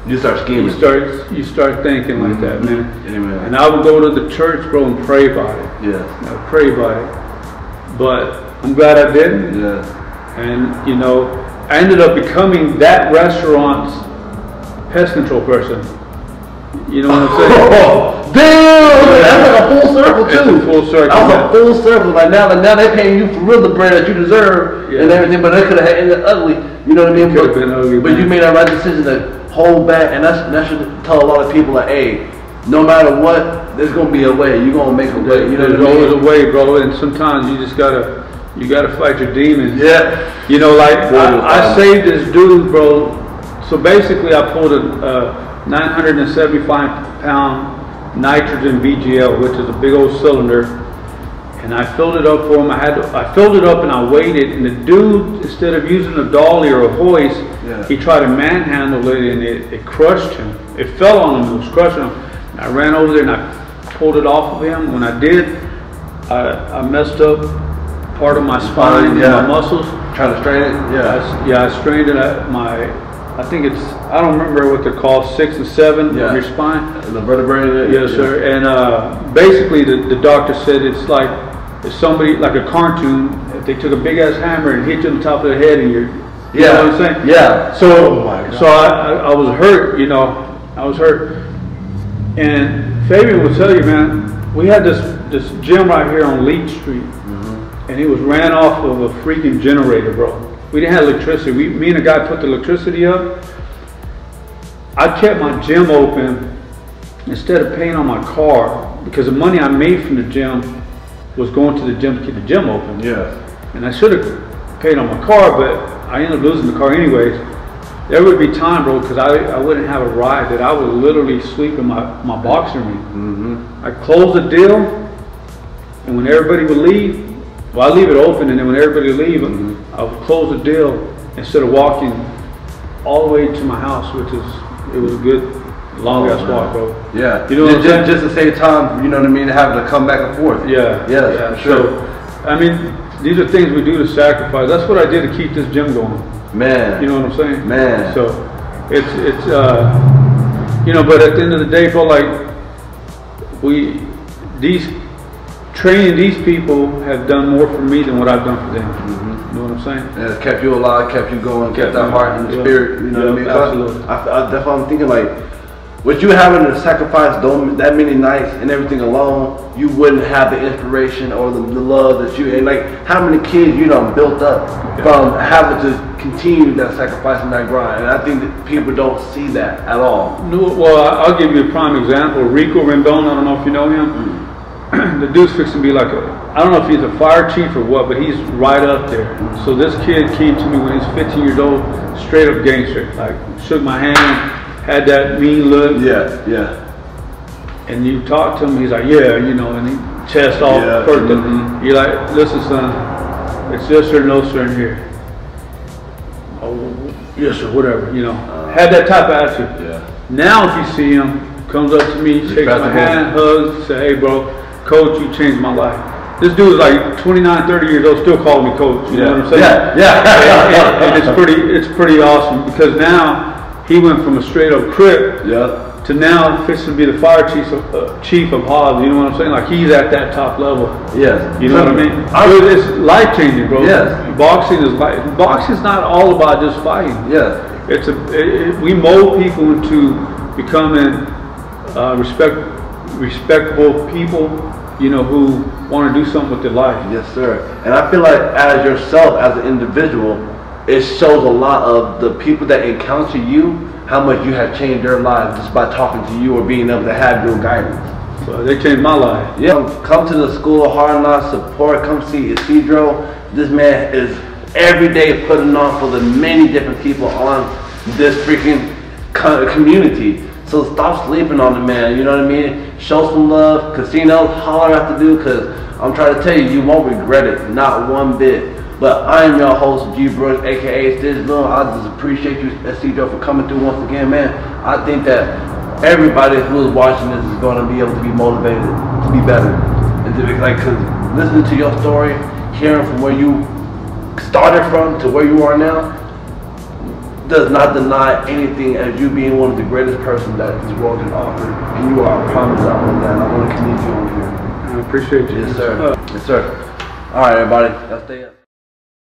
you start scheming. You start thinking like that, man. Amen. And I would go to the church, bro, and pray about it. Yeah. I pray about it. But I'm glad I didn't. Yeah. And you know, I ended up becoming that restaurant's pest control person. You know what I'm saying? Oh, damn! That's like a full circle too. It's a full circle. That was a full circle. Like now they're paying you for real the bread that you deserve and everything, but they could have ended ugly. You know what I mean? Could have been ugly. But you made that right decision to hold back, and that should tell a lot of people like, hey, no matter what, there's gonna be a way. You're gonna make a way. You know what I mean? There's always a way, bro. And sometimes you just gotta fight your demons. Yeah. You know, like I saved this dude, bro. So basically, I pulled a 975-pound nitrogen VGL, which is a big old cylinder, and I filled it up for him. I filled it up and I weighed it, and the dude, instead of using a dolly or a hoist, he tried to manhandle it, and it crushed him. It fell on him, it was crushing him. And I ran over there and I pulled it off of him. When I did, I messed up part of my spine and my muscles. Trying to strain it? I strained it at I think I don't remember what they're called, 6 and 7 of your spine. The vertebrae? Yes, sir. And basically the doctor said it's like if somebody, like a cartoon, if they took a big ass hammer and hit you on the top of the head and you know what I'm saying? Yeah. So, I was hurt, you know, I was hurt. And Fabian will tell you, man, we had this gym right here on Leach Street, and it was ran off of a freaking generator, bro. We didn't have electricity. Me and a guy put the electricity up. I kept my gym open instead of paying on my car, because the money I made from the gym was going to the gym to keep the gym open. Yeah. And I should have paid on my car, but I ended up losing the car anyways. There would be time, bro, because I wouldn't have a ride, that I would literally sleep in my boxing ring. I'd close the deal, and when everybody would leave, well, I leave it open, and then when everybody would leave, I would close the deal instead of walking all the way to my house, it was a good long ass walk, bro. Yeah. You know what I'm saying? Just to save time, you know what I mean, having to come back and forth. Yeah. Yeah, for sure. So, I mean, these are things we do to sacrifice. That's what I did to keep this gym going. Man. You know what I'm saying? Man. So, it's you know, but at the end of the day, bro, like, training these people have done more for me than what I've done for them. You know what I'm saying? And it's kept you alive, kept you going, kept that heart and spirit, you know what I mean? Absolutely. That's what I'm thinking, like, with you having to sacrifice that many nights and everything alone, you wouldn't have the inspiration or the love that you, and like, how many kids you done built up from having to continue that sacrifice and that grind. And I think that people don't see that at all. No, well, I'll give you a prime example. Rico Rendon, I don't know if you know him. The dude's fixing to be like I don't know if he's a fire chief or what, but he's right up there. So this kid came to me when he's 15 years old, straight up gangster. Like, shook my hand, had that mean look. Yeah. And you talk to him, he's like, yeah, you know, and he chest all perked up. You're like, listen, son, it's yes or no, sir, in here. Oh, yes, sir, whatever, you know. Had that type of attitude. Yeah. Now if you see him, comes up to me, shakes my hand, hugs, say, hey, bro, coach, you changed my life. This dude is like 29, 30 years old, still calling me coach. You know what I'm saying? Yeah. And it's pretty awesome, because now he went from a straight up crip to now fixing to be the fire chief of Hobbs. You know what I'm saying? Like, he's at that top level. Yes. You know what I mean? It's life changing, bro. Yes. Boxing's not all about just fighting. Yes. We mold people into becoming respectable people, you know, who want to do something with their life. Yes, sir. And I feel like as yourself, as an individual, it shows a lot of the people that encounter you, how much you have changed their lives just by talking to you or being able to have your guidance. So they changed my life. Yeah. Come to the School of Hard Knocks, support, come see Isidro. This man is every day putting on for the many different people on this freaking community. So stop sleeping on the man, you know what I mean? Show some love. Casinos, holler at the dude, because I'm trying to tell you, you won't regret it, not one bit. But I am your host, G Brooks, aka Stitch Bloom. I just appreciate you, Isidro, for coming through once again, man. I think that everybody who is watching this is going to be able to be motivated to be better. And to be like, because listening to your story, hearing from where you started from to where you are now, does not deny anything as you being one of the greatest persons that this world can offer. And you are a promise out on that. I want to commend you on here. I appreciate you. Yes, sir. Yes, sir. All right, everybody. Y'all stay up.